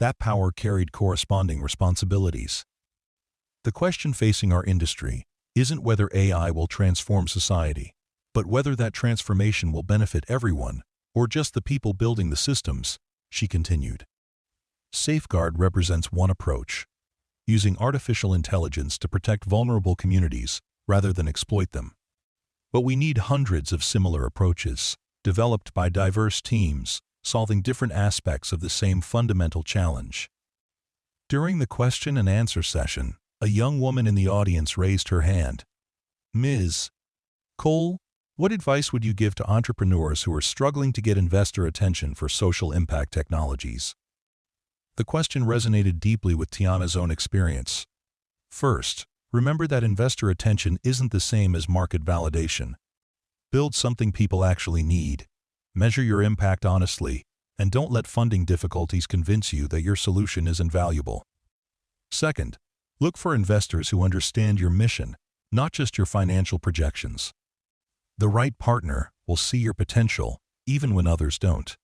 That power carried corresponding responsibilities. The question facing our industry isn't whether AI will transform society, but whether that transformation will benefit everyone, or just the people building the systems, she continued. Safeguard represents one approach, using artificial intelligence to protect vulnerable communities rather than exploit them. But we need hundreds of similar approaches, developed by diverse teams, solving different aspects of the same fundamental challenge. During the question and answer session, a young woman in the audience raised her hand. Ms. Cole, what advice would you give to entrepreneurs who are struggling to get investor attention for social impact technologies? The question resonated deeply with Tiana's own experience. First, remember that investor attention isn't the same as market validation. Build something people actually need. Measure your impact honestly, and don't let funding difficulties convince you that your solution is invaluable. Second, look for investors who understand your mission, not just your financial projections. The right partner will see your potential, even when others don't.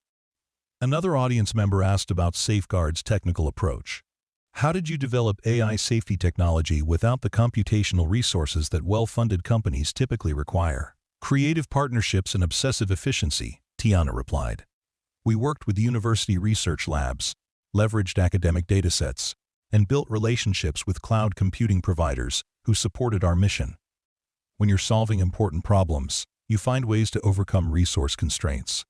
Another audience member asked about Safeguard's technical approach. How did you develop AI safety technology without the computational resources that well-funded companies typically require? Creative partnerships and obsessive efficiency, Tiana replied. We worked with university research labs, leveraged academic datasets, and built relationships with cloud computing providers who supported our mission. When you're solving important problems, you find ways to overcome resource constraints.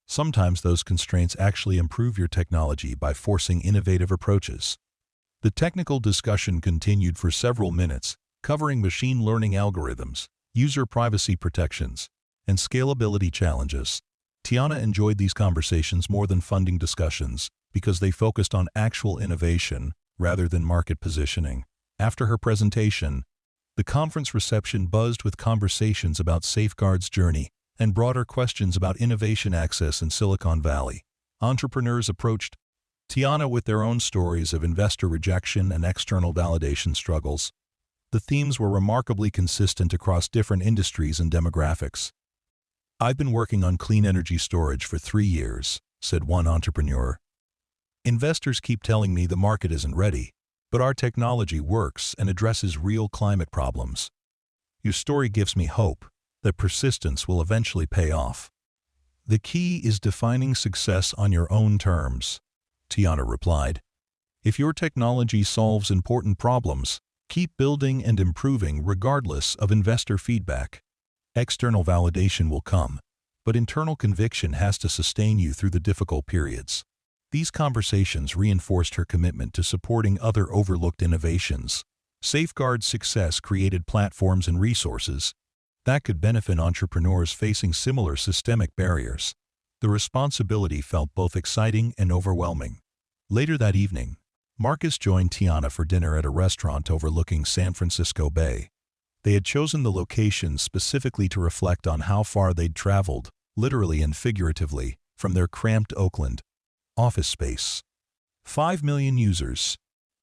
Sometimes those constraints actually improve your technology by forcing innovative approaches. The technical discussion continued for several minutes, covering machine learning algorithms, user privacy protections, and scalability challenges. Tiana enjoyed these conversations more than funding discussions because they focused on actual innovation rather than market positioning. After her presentation, the conference reception buzzed with conversations about Safeguard's journey and broader questions about innovation access in Silicon Valley. Entrepreneurs approached Tiana with their own stories of investor rejection and external validation struggles. The themes were remarkably consistent across different industries and demographics. I've been working on clean energy storage for 3 years, said one entrepreneur. Investors keep telling me the market isn't ready, but our technology works and addresses real climate problems. Your story gives me hope that persistence will eventually pay off. The key is defining success on your own terms, Tiana replied. If your technology solves important problems, keep building and improving regardless of investor feedback. External validation will come, but internal conviction has to sustain you through the difficult periods. These conversations reinforced her commitment to supporting other overlooked innovations. Safeguard's success created platforms and resources that could benefit entrepreneurs facing similar systemic barriers. The responsibility felt both exciting and overwhelming. Later that evening, Marcus joined Tiana for dinner at a restaurant overlooking San Francisco Bay. They had chosen the location specifically to reflect on how far they'd traveled, literally and figuratively, from their cramped Oakland office space. 5 million users,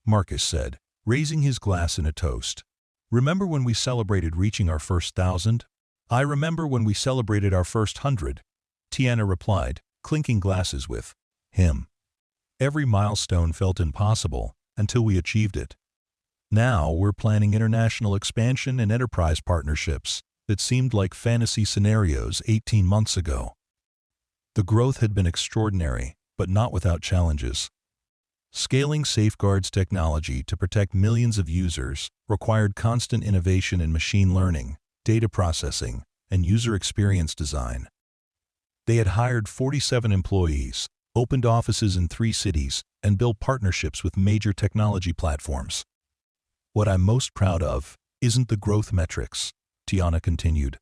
Marcus said, raising his glass in a toast. Remember when we celebrated reaching our first 1,000? I remember when we celebrated our first 100, Tiana replied, clinking glasses with him. Every milestone felt impossible until we achieved it. Now we're planning international expansion and enterprise partnerships that seemed like fantasy scenarios 18 months ago. The growth had been extraordinary, but not without challenges. Scaling Safeguard's technology to protect millions of users required constant innovation in machine learning, data processing, and user experience design. They had hired 47 employees, opened offices in 3 cities, and built partnerships with major technology platforms. What I'm most proud of isn't the growth metrics, Tiana continued.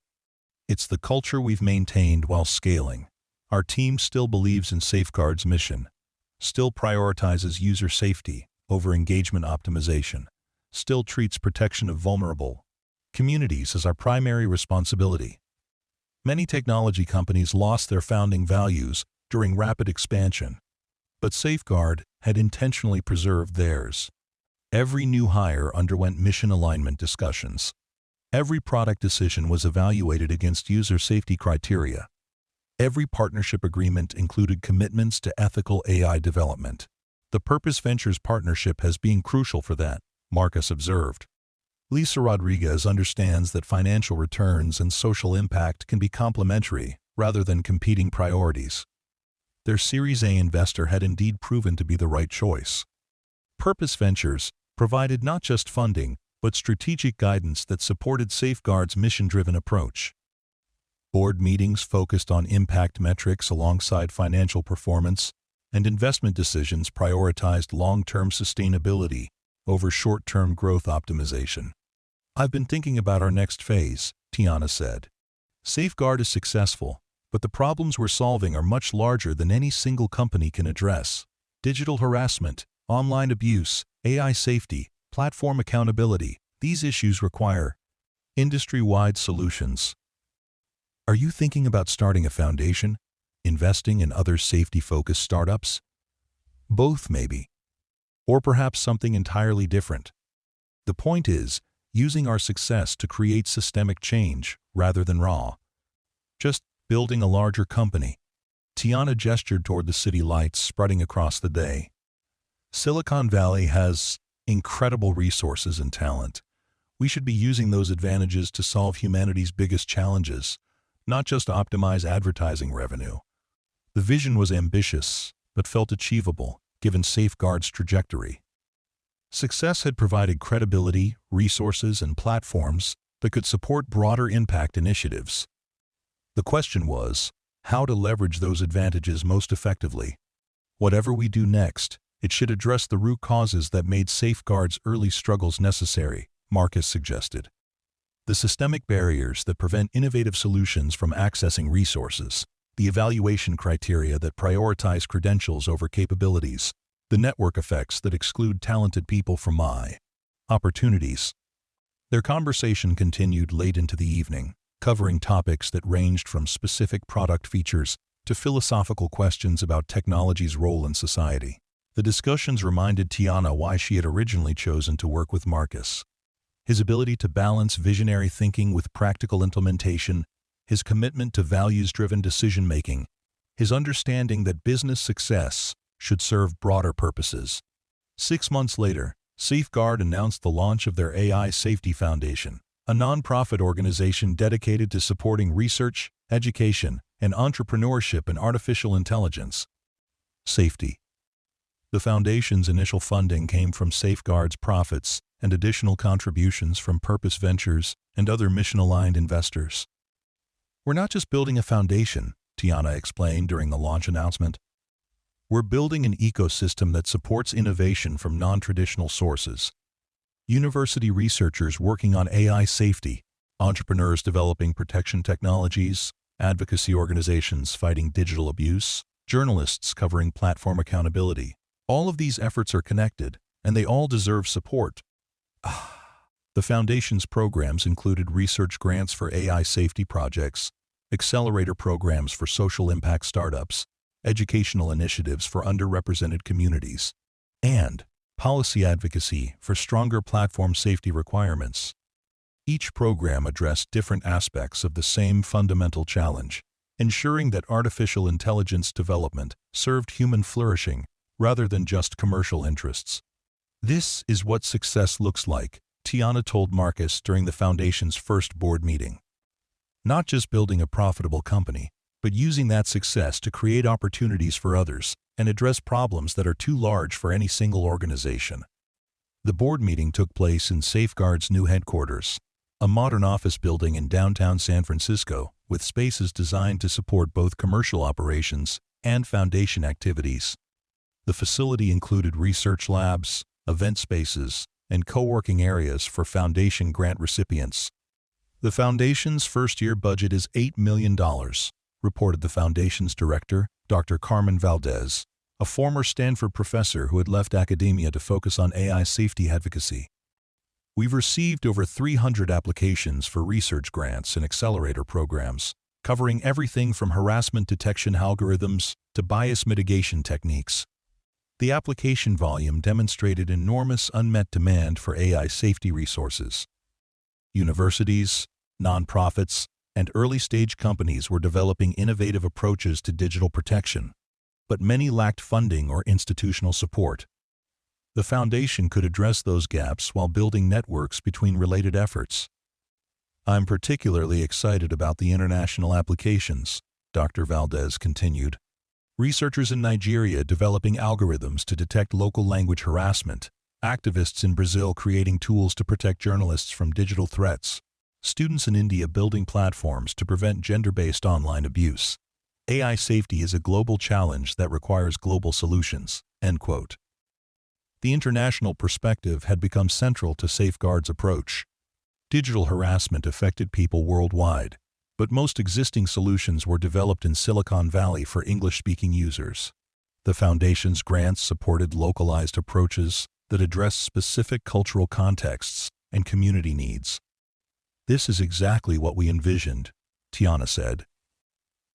It's the culture we've maintained while scaling. Our team still believes in Safeguard's mission, still prioritizes user safety over engagement optimization, still treats protection of vulnerable communities as our primary responsibility. Many technology companies lost their founding values during rapid expansion, but Safeguard had intentionally preserved theirs. Every new hire underwent mission alignment discussions. Every product decision was evaluated against user safety criteria. Every partnership agreement included commitments to ethical AI development. The Purpose Ventures partnership has been crucial for that, Marcus observed. Lisa Rodriguez understands that financial returns and social impact can be complementary rather than competing priorities. Their Series A investor had indeed proven to be the right choice. Purpose Ventures provided not just funding, but strategic guidance that supported Safeguard's mission-driven approach. Board meetings focused on impact metrics alongside financial performance, and investment decisions prioritized long-term sustainability over short-term growth optimization. I've been thinking about our next phase, Tiana said. Safeguard is successful, but the problems we're solving are much larger than any single company can address. Digital harassment, online abuse, AI safety, platform accountability, these issues require industry-wide solutions. Are you thinking about starting a foundation, investing in other safety-focused startups? Both, maybe. Or perhaps something entirely different. The point is, using our success to create systemic change rather than just building a larger company. Tiana gestured toward the city lights spreading across the day. Silicon Valley has incredible resources and talent. We should be using those advantages to solve humanity's biggest challenges, not just optimize advertising revenue. The vision was ambitious, but felt achievable, given Safeguard's trajectory. Success had provided credibility, resources, and platforms that could support broader impact initiatives. The question was, how to leverage those advantages most effectively. Whatever we do next, it should address the root causes that made Safeguard's early struggles necessary, Marcus suggested. The systemic barriers that prevent innovative solutions from accessing resources, the evaluation criteria that prioritize credentials over capabilities, the network effects that exclude talented people from opportunities. Their conversation continued late into the evening, covering topics that ranged from specific product features to philosophical questions about technology's role in society. The discussions reminded Tiana why she had originally chosen to work with Marcus. His ability to balance visionary thinking with practical implementation his commitment to values-driven decision-making, his understanding that business success should serve broader purposes. 6 months later, Safeguard announced the launch of their AI Safety Foundation, a nonprofit organization dedicated to supporting research, education, and entrepreneurship in artificial intelligence. Safety. The foundation's initial funding came from Safeguard's profits and additional contributions from Purpose Ventures and other mission-aligned investors. "We're not just building a foundation," Tiana explained during the launch announcement. "We're building an ecosystem that supports innovation from non-traditional sources. University researchers working on AI safety, entrepreneurs developing protection technologies, advocacy organizations fighting digital abuse, journalists covering platform accountability. All of these efforts are connected, and they all deserve support." The foundation's programs included research grants for AI safety projects, accelerator programs for social impact startups, educational initiatives for underrepresented communities, and policy advocacy for stronger platform safety requirements. Each program addressed different aspects of the same fundamental challenge, ensuring that artificial intelligence development served human flourishing rather than just commercial interests. "This is what success looks like," Tiana told Marcus during the foundation's first board meeting. "Not just building a profitable company, but using that success to create opportunities for others and address problems that are too large for any single organization." The board meeting took place in Safeguard's new headquarters, a modern office building in downtown San Francisco with spaces designed to support both commercial operations and foundation activities. The facility included research labs, event spaces, and co-working areas for foundation grant recipients. "The foundation's first-year budget is $8 million, reported the foundation's director, Dr. Carmen Valdez, a former Stanford professor who had left academia to focus on AI safety advocacy. "We've received over 300 applications for research grants and accelerator programs, covering everything from harassment detection algorithms to bias mitigation techniques." The application volume demonstrated enormous unmet demand for AI safety resources. Universities, nonprofits, and early-stage companies were developing innovative approaches to digital protection, but many lacked funding or institutional support. The foundation could address those gaps while building networks between related efforts. "I'm particularly excited about the international applications," Dr. Valdez continued. "Researchers in Nigeria developing algorithms to detect local language harassment, activists in Brazil creating tools to protect journalists from digital threats, students in India building platforms to prevent gender-based online abuse. AI safety is a global challenge that requires global solutions." End quote. The international perspective had become central to Safeguard's approach. Digital harassment affected people worldwide, but most existing solutions were developed in Silicon Valley for English-speaking users. The foundation's grants supported localized approaches that addressed specific cultural contexts and community needs. "This is exactly what we envisioned," Tiana said.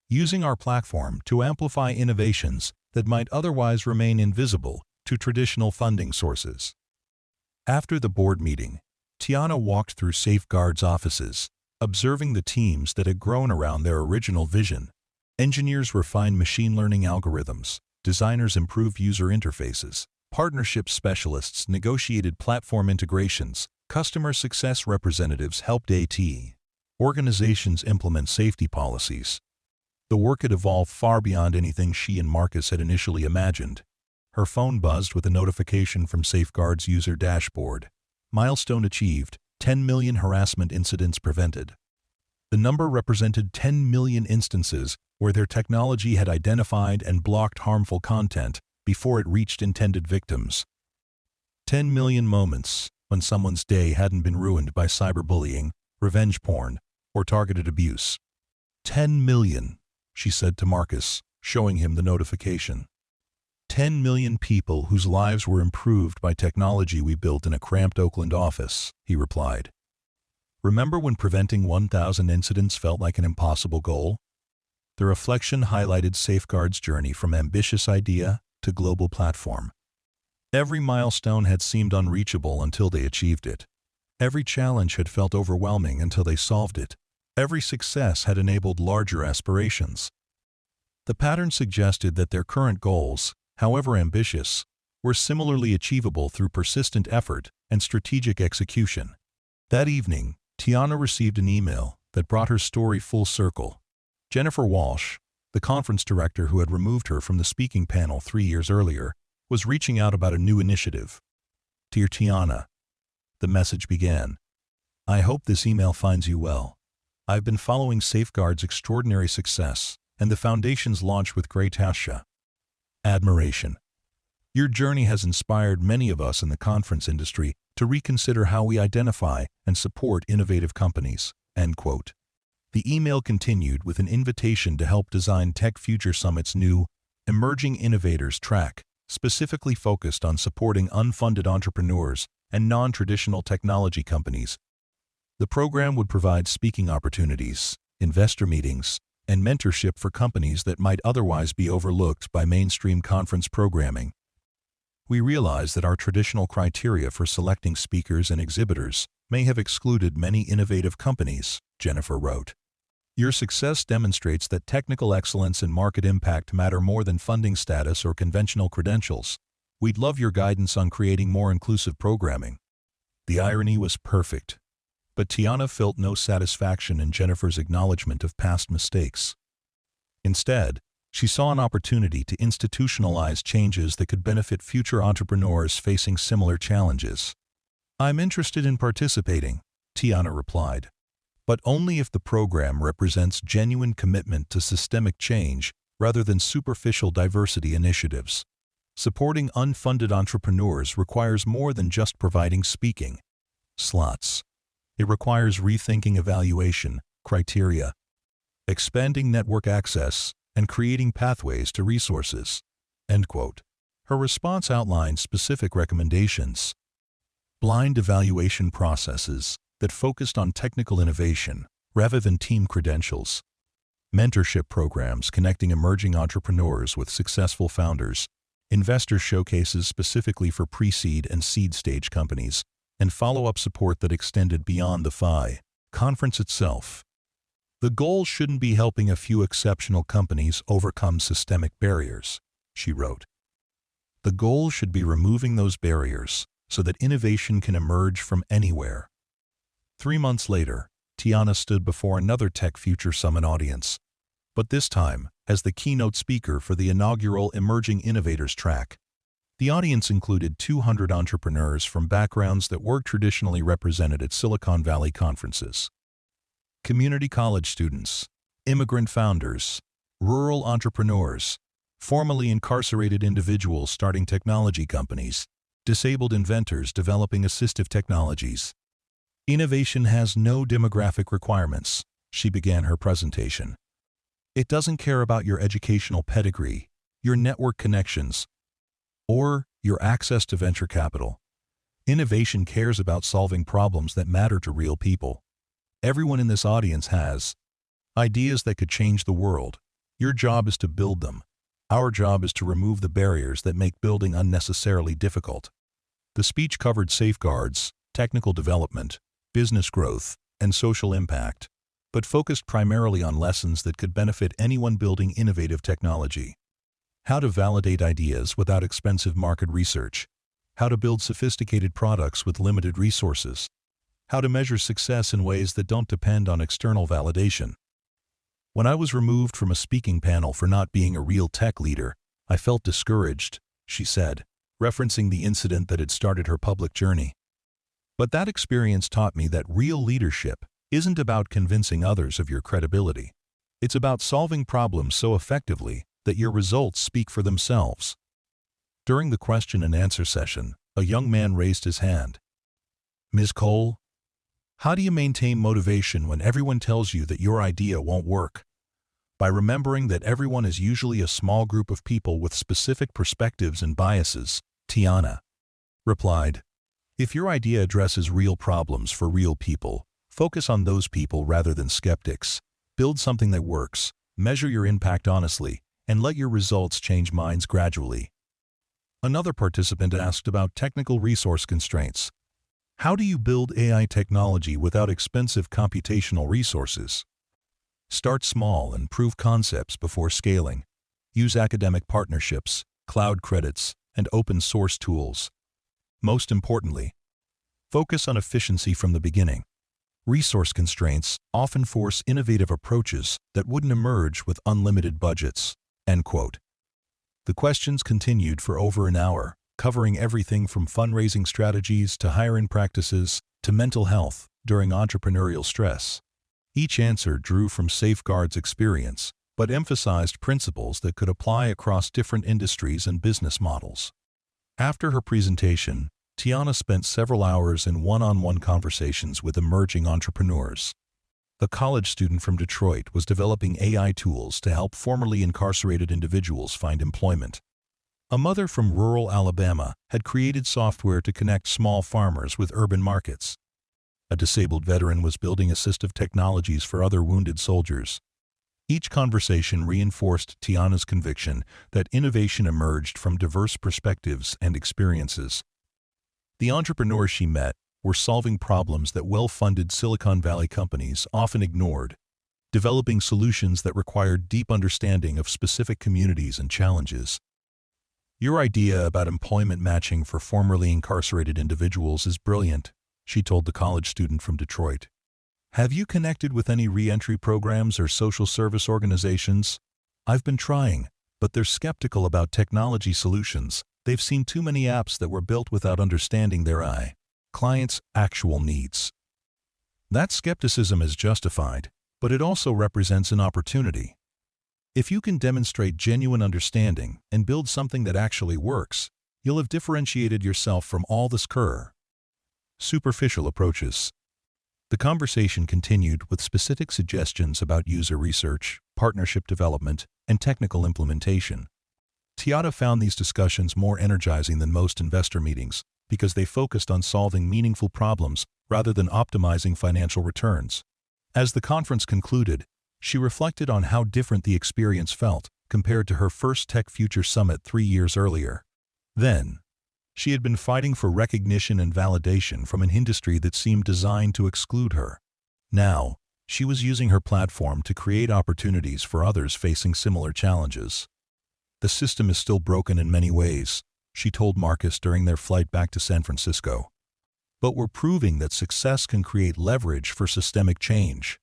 "Using our platform to amplify innovations that might otherwise remain invisible to traditional funding sources." After the board meeting, Tiana walked through Safeguard's offices, observing the teams that had grown around their original vision. Engineers refined machine learning algorithms, designers improved user interfaces, partnership specialists negotiated platform integrations, customer success representatives helped AT organizations implement safety policies. The work had evolved far beyond anything she and Marcus had initially imagined. Her phone buzzed with a notification from Safeguard's user dashboard. Milestone achieved, 10 million harassment incidents prevented. The number represented 10 million instances where their technology had identified and blocked harmful content before it reached intended victims. 10 million moments when someone's day hadn't been ruined by cyberbullying, revenge porn, or targeted abuse. 10 million, she said to Marcus, showing him the notification. 10 million people whose lives were improved by technology we built in a cramped Oakland office, he replied. "Remember when preventing 1,000 incidents felt like an impossible goal?" The reflection highlighted Safeguard's journey from ambitious idea to global platform. Every milestone had seemed unreachable until they achieved it. Every challenge had felt overwhelming until they solved it. Every success had enabled larger aspirations. The pattern suggested that their current goals, however ambitious, were similarly achievable through persistent effort and strategic execution. That evening, Tiana received an email that brought her story full circle. Jennifer Walsh, the conference director who had removed her from the speaking panel 3 years earlier, was reaching out about a new initiative. "Dear Tiana," the message began, "I hope this email finds you well. I've been following Safeguard's extraordinary success and the Foundation's launch with great admiration. Your journey has inspired many of us in the conference industry to reconsider how we identify and support innovative companies." End quote. The email continued with an invitation to help design Tech Future Summit's new Emerging Innovators track, specifically focused on supporting unfunded entrepreneurs and non-traditional technology companies. The program would provide speaking opportunities, investor meetings, and mentorship for companies that might otherwise be overlooked by mainstream conference programming. "We realize that our traditional criteria for selecting speakers and exhibitors may have excluded many innovative companies," Jennifer wrote. "Your success demonstrates that technical excellence and market impact matter more than funding status or conventional credentials. We'd love your guidance on creating more inclusive programming." The irony was perfect. But Tiana felt no satisfaction in Jennifer's acknowledgement of past mistakes. Instead, she saw an opportunity to institutionalize changes that could benefit future entrepreneurs facing similar challenges. "I'm interested in participating," Tiana replied, "but only if the program represents genuine commitment to systemic change rather than superficial diversity initiatives. Supporting unfunded entrepreneurs requires more than just providing speaking slots. It requires rethinking evaluation criteria, expanding network access, and creating pathways to resources." End quote. Her response outlined specific recommendations. Blind evaluation processes that focused on technical innovation rather than team credentials. Mentorship programs connecting emerging entrepreneurs with successful founders. Investor showcases specifically for pre-seed and seed stage companies, and follow-up support that extended beyond the FI conference itself. "The goal shouldn't be helping a few exceptional companies overcome systemic barriers," she wrote. "The goal should be removing those barriers so that innovation can emerge from anywhere." 3 months later, Tiana stood before another Tech Future Summit audience, but this time as the keynote speaker for the inaugural Emerging Innovators track. The audience included 200 entrepreneurs from backgrounds that were traditionally represented at Silicon Valley conferences. Community college students, immigrant founders, rural entrepreneurs, formerly incarcerated individuals starting technology companies, disabled inventors developing assistive technologies. "Innovation has no demographic requirements," she began her presentation. "It doesn't care about your educational pedigree, your network connections, or your access to venture capital. Innovation cares about solving problems that matter to real people. Everyone in this audience has ideas that could change the world. Your job is to build them. Our job is to remove the barriers that make building unnecessarily difficult." The speech covered safeguards, technical development, business growth, and social impact, but focused primarily on lessons that could benefit anyone building innovative technology. How to validate ideas without expensive market research. How to build sophisticated products with limited resources. How to measure success in ways that don't depend on external validation. "When I was removed from a speaking panel for not being a real tech leader, I felt discouraged," she said, referencing the incident that had started her public journey. "But that experience taught me that real leadership isn't about convincing others of your credibility. It's about solving problems so effectively that your results speak for themselves." During the question and answer session, a young man raised his hand. "Ms. Cole, how do you maintain motivation when everyone tells you that your idea won't work?" "By remembering that everyone is usually a small group of people with specific perspectives and biases," Tiana replied. "If your idea addresses real problems for real people, focus on those people rather than skeptics. Build something that works, measure your impact honestly, and let your results change minds gradually." Another participant asked about technical resource constraints. How do you build AI technology without expensive computational resources? Start small and prove concepts before scaling. Use academic partnerships, cloud credits, and open source tools. Most importantly, focus on efficiency from the beginning. Resource constraints often force innovative approaches that wouldn't emerge with unlimited budgets." End quote. The questions continued for over an hour, covering everything from fundraising strategies to hiring practices to mental health during entrepreneurial stress. Each answer drew from Safeguard's experience, but emphasized principles that could apply across different industries and business models. After her presentation, Tiana spent several hours in one-on-one conversations with emerging entrepreneurs. A college student from Detroit was developing AI tools to help formerly incarcerated individuals find employment. A mother from rural Alabama had created software to connect small farmers with urban markets. A disabled veteran was building assistive technologies for other wounded soldiers. Each conversation reinforced Tiana's conviction that innovation emerged from diverse perspectives and experiences. The entrepreneurs she met were solving problems that well-funded Silicon Valley companies often ignored, developing solutions that required deep understanding of specific communities and challenges. "Your idea about employment matching for formerly incarcerated individuals is brilliant," she told the college student from Detroit. "Have you connected with any re-entry programs or social service organizations?" "I've been trying, but they're skeptical about technology solutions. They've seen too many apps that were built without understanding their clients' actual needs." That skepticism is justified, but it also represents an opportunity. If you can demonstrate genuine understanding and build something that actually works, you'll have differentiated yourself from all the superficial approaches. The conversation continued with specific suggestions about user research, partnership development, and technical implementation. Tiana found these discussions more energizing than most investor meetings because they focused on solving meaningful problems rather than optimizing financial returns. As the conference concluded, she reflected on how different the experience felt compared to her first Tech Future Summit 3 years earlier. Then, she had been fighting for recognition and validation from an industry that seemed designed to exclude her. Now, she was using her platform to create opportunities for others facing similar challenges. "The system is still broken in many ways," she told Marcus during their flight back to San Francisco. "But we're proving that success can create leverage for systemic change.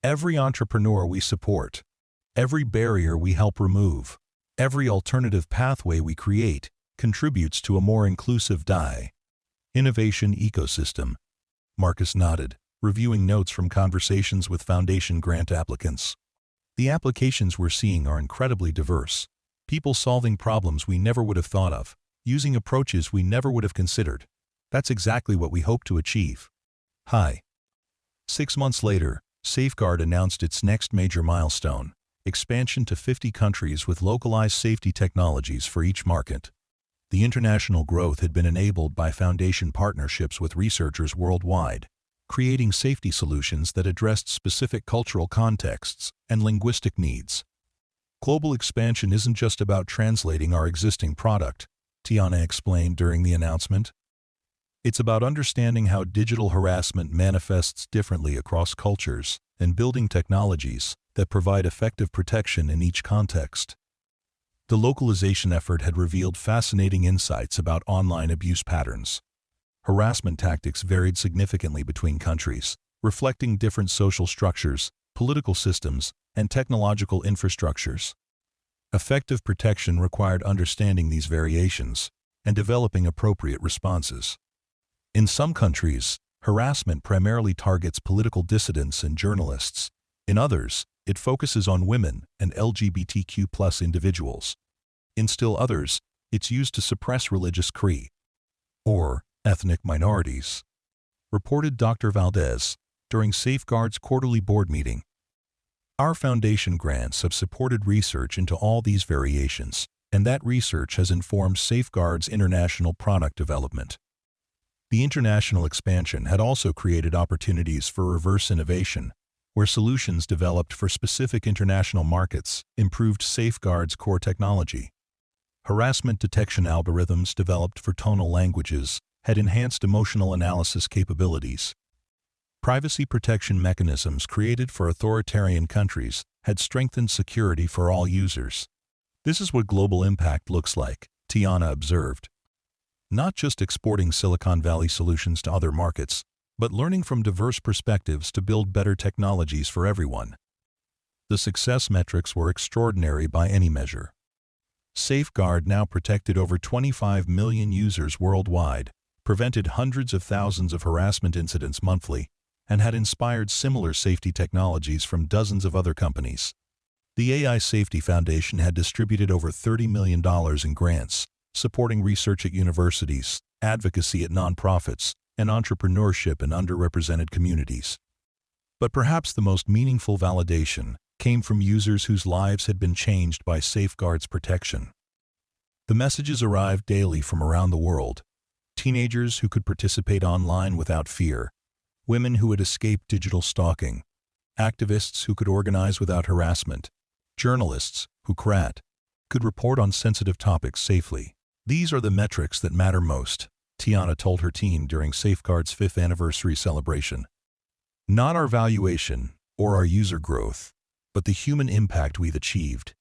Every entrepreneur we support, every barrier we help remove, every alternative pathway we create contributes to a more inclusive innovation ecosystem." Marcus nodded, reviewing notes from conversations with foundation grant applicants. "The applications we're seeing are incredibly diverse. People solving problems we never would have thought of, using approaches we never would have considered. That's exactly what we hope to achieve." Hi. 6 months later, Safeguard announced its next major milestone: expansion to 50 countries with localized safety technologies for each market. The international growth had been enabled by foundation partnerships with researchers worldwide, creating safety solutions that addressed specific cultural contexts and linguistic needs. "Global expansion isn't just about translating our existing product," Tiana explained during the announcement. "It's about understanding how digital harassment manifests differently across cultures and building technologies that provide effective protection in each context." The localization effort had revealed fascinating insights about online abuse patterns. Harassment tactics varied significantly between countries, reflecting different social structures, political systems, and technological infrastructures. Effective protection required understanding these variations and developing appropriate responses. In some countries, harassment primarily targets political dissidents and journalists. In others, it focuses on women and LGBTQ+ individuals. In still others, it's used to suppress religious or ethnic minorities, reported Dr. Valdez during Safeguard's quarterly board meeting. "Our foundation grants have supported research into all these variations, and that research has informed Safeguard's international product development." The international expansion had also created opportunities for reverse innovation, where solutions developed for specific international markets improved Safeguard's core technology. Harassment detection algorithms developed for tonal languages had enhanced emotional analysis capabilities. Privacy protection mechanisms created for authoritarian countries had strengthened security for all users. This is what global impact looks like, Tiana observed. Not just exporting Silicon Valley solutions to other markets, but learning from diverse perspectives to build better technologies for everyone. The success metrics were extraordinary by any measure. Safeguard now protected over 25 million users worldwide, prevented hundreds of thousands of harassment incidents monthly, and had inspired similar safety technologies from dozens of other companies. The AI Safety Foundation had distributed over $30 million in grants, supporting research at universities, advocacy at nonprofits, and entrepreneurship in underrepresented communities. But perhaps the most meaningful validation came from users whose lives had been changed by Safeguard's protection. The messages arrived daily from around the world. Teenagers who could participate online without fear, women who had escaped digital stalking, activists who could organize without harassment, journalists who could report on sensitive topics safely. These are the metrics that matter most, Tiana told her team during Safeguard's 5th anniversary celebration. Not our valuation or our user growth, but the human impact we've achieved.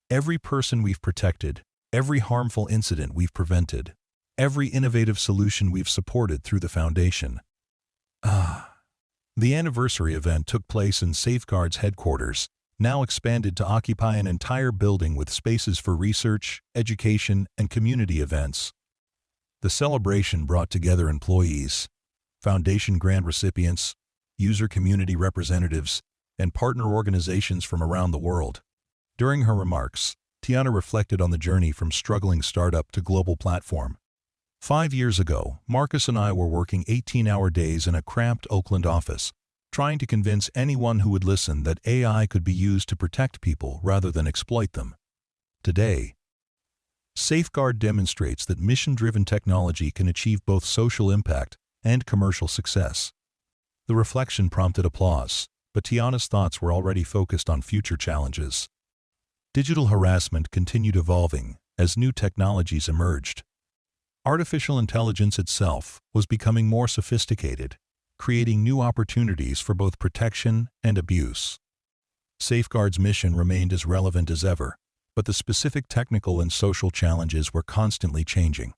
Every person we've protected, every harmful incident we've prevented, every innovative solution we've supported through the foundation. The anniversary event took place in Safeguard's headquarters, now expanded to occupy an entire building with spaces for research, education, and community events. The celebration brought together employees, foundation grant recipients, user community representatives, and partner organizations from around the world. During her remarks, Tiana reflected on the journey from struggling startup to global platform. 5 years ago, Marcus and I were working 18-hour days in a cramped Oakland office, trying to convince anyone who would listen that AI could be used to protect people rather than exploit them. Today, Safeguard demonstrates that mission-driven technology can achieve both social impact and commercial success. The reflection prompted applause, but Tiana's thoughts were already focused on future challenges. Digital harassment continued evolving as new technologies emerged. Artificial intelligence itself was becoming more sophisticated, creating new opportunities for both protection and abuse. Safeguard's mission remained as relevant as ever, but the specific technical and social challenges were constantly changing.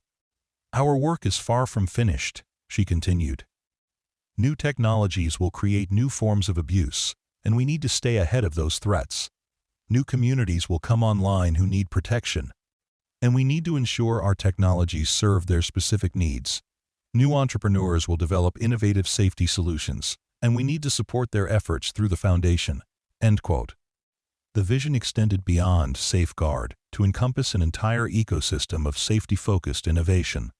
Our work is far from finished, she continued. New technologies will create new forms of abuse, and we need to stay ahead of those threats. New communities will come online who need protection, and we need to ensure our technologies serve their specific needs. New entrepreneurs will develop innovative safety solutions, and we need to support their efforts through the foundation." End quote. The vision extended beyond Safeguard to encompass an entire ecosystem of safety-focused innovation.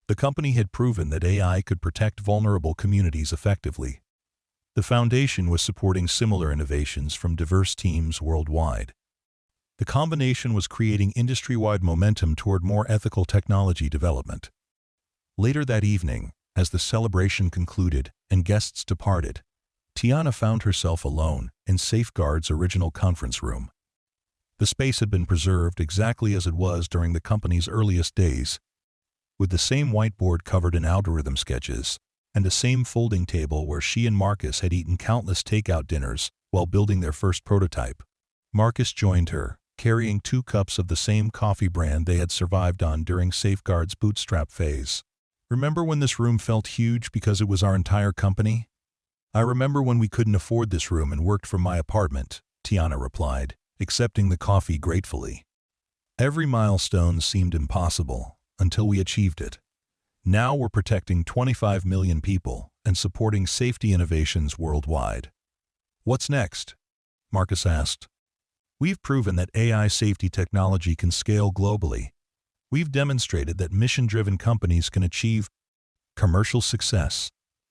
The company had proven that AI could protect vulnerable communities effectively. The foundation was supporting similar innovations from diverse teams worldwide. The combination was creating industry-wide momentum toward more ethical technology development. Later that evening, as the celebration concluded and guests departed, Tiana found herself alone in Safeguard's original conference room. The space had been preserved exactly as it was during the company's earliest days, with the same whiteboard covered in algorithm sketches, and the same folding table where she and Marcus had eaten countless takeout dinners while building their first prototype. Marcus joined her, carrying 2 cups of the same coffee brand they had survived on during Safeguard's bootstrap phase. "Remember when this room felt huge because it was our entire company? I remember when we couldn't afford this room and worked from my apartment," Tiana replied, accepting the coffee gratefully. "Every milestone seemed impossible until we achieved it. Now we're protecting 25 million people and supporting safety innovations worldwide." "What's next?" Marcus asked. "We've proven that AI safety technology can scale globally. We've demonstrated that mission-driven companies can achieve commercial success.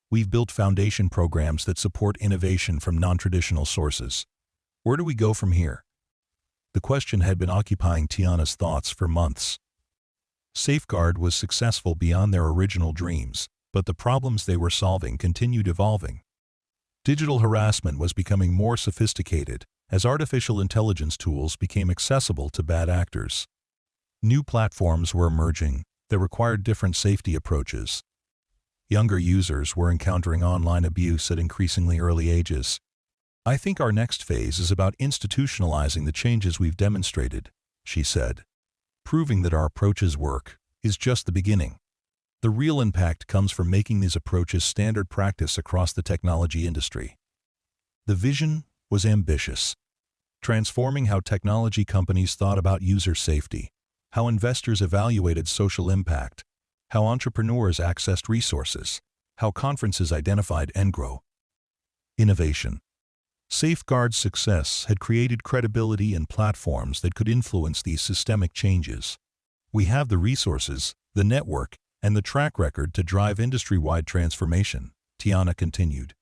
We've built foundation programs that support innovation from non-traditional sources. Where do we go from here?" The question had been occupying Tiana's thoughts for months. Safeguard was successful beyond their original dreams, but the problems they were solving continued evolving. Digital harassment was becoming more sophisticated as artificial intelligence tools became accessible to bad actors. New platforms were emerging that required different safety approaches, Younger users were encountering online abuse at increasingly early ages. "I think our next phase is about institutionalizing the changes we've demonstrated," she said. "Proving that our approaches work is just the beginning. The real impact comes from making these approaches standard practice across the technology industry." The vision was ambitious, transforming how technology companies thought about user safety, how investors evaluated social impact, how entrepreneurs accessed resources, how conferences identified and grow. Innovation. Safeguard's success had created credibility and platforms that could influence these systemic changes. "We have the resources, the network, and the track record to drive industry-wide transformation," Tiana continued.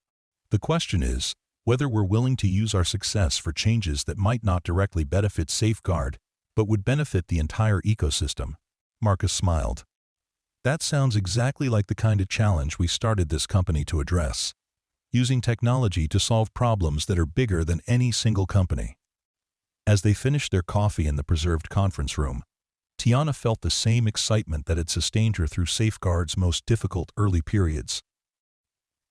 "The question is whether we're willing to use our success for changes that might not directly benefit Safeguard, but would benefit the entire ecosystem." Marcus smiled. "That sounds exactly like the kind of challenge we started this company to address, using technology to solve problems that are bigger than any single company." As they finished their coffee in the preserved conference room, Tiana felt the same excitement that had sustained her through Safeguard's most difficult early periods.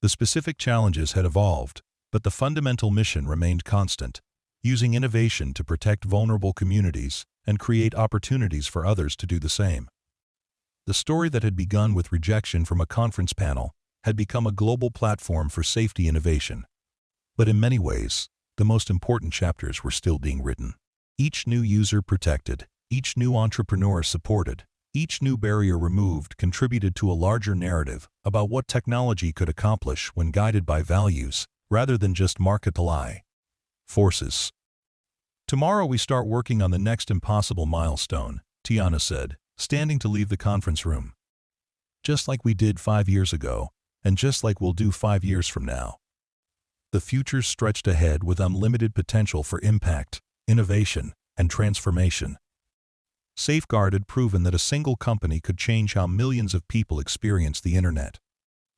The specific challenges had evolved, but the fundamental mission remained constant, using innovation to protect vulnerable communities and create opportunities for others to do the same. The story that had begun with rejection from a conference panel had become a global platform for safety innovation. But in many ways, the most important chapters were still being written. Each new user protected, each new entrepreneur supported, each new barrier removed contributed to a larger narrative about what technology could accomplish when guided by values, rather than just market-ally forces. "Tomorrow we start working on the next impossible milestone," Tiana said, standing to leave the conference room. "Just like we did 5 years ago, and just like we'll do 5 years from now." The future stretched ahead with unlimited potential for impact, innovation, and transformation. Safeguard had proven that a single company could change how millions of people experienced the internet.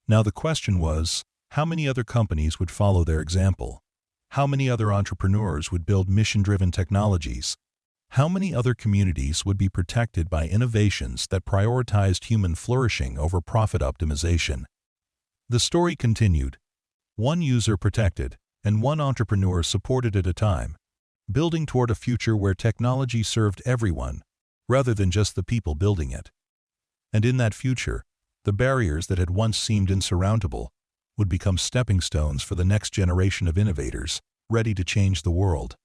Now the question was, how many other companies would follow their example? How many other entrepreneurs would build mission-driven technologies? How many other communities would be protected by innovations that prioritized human flourishing over profit optimization? The story continued. One user protected, and one entrepreneur supported at a time, building toward a future where technology served everyone, rather than just the people building it. And in that future, the barriers that had once seemed insurmountable would become stepping stones for the next generation of innovators, ready to change the world.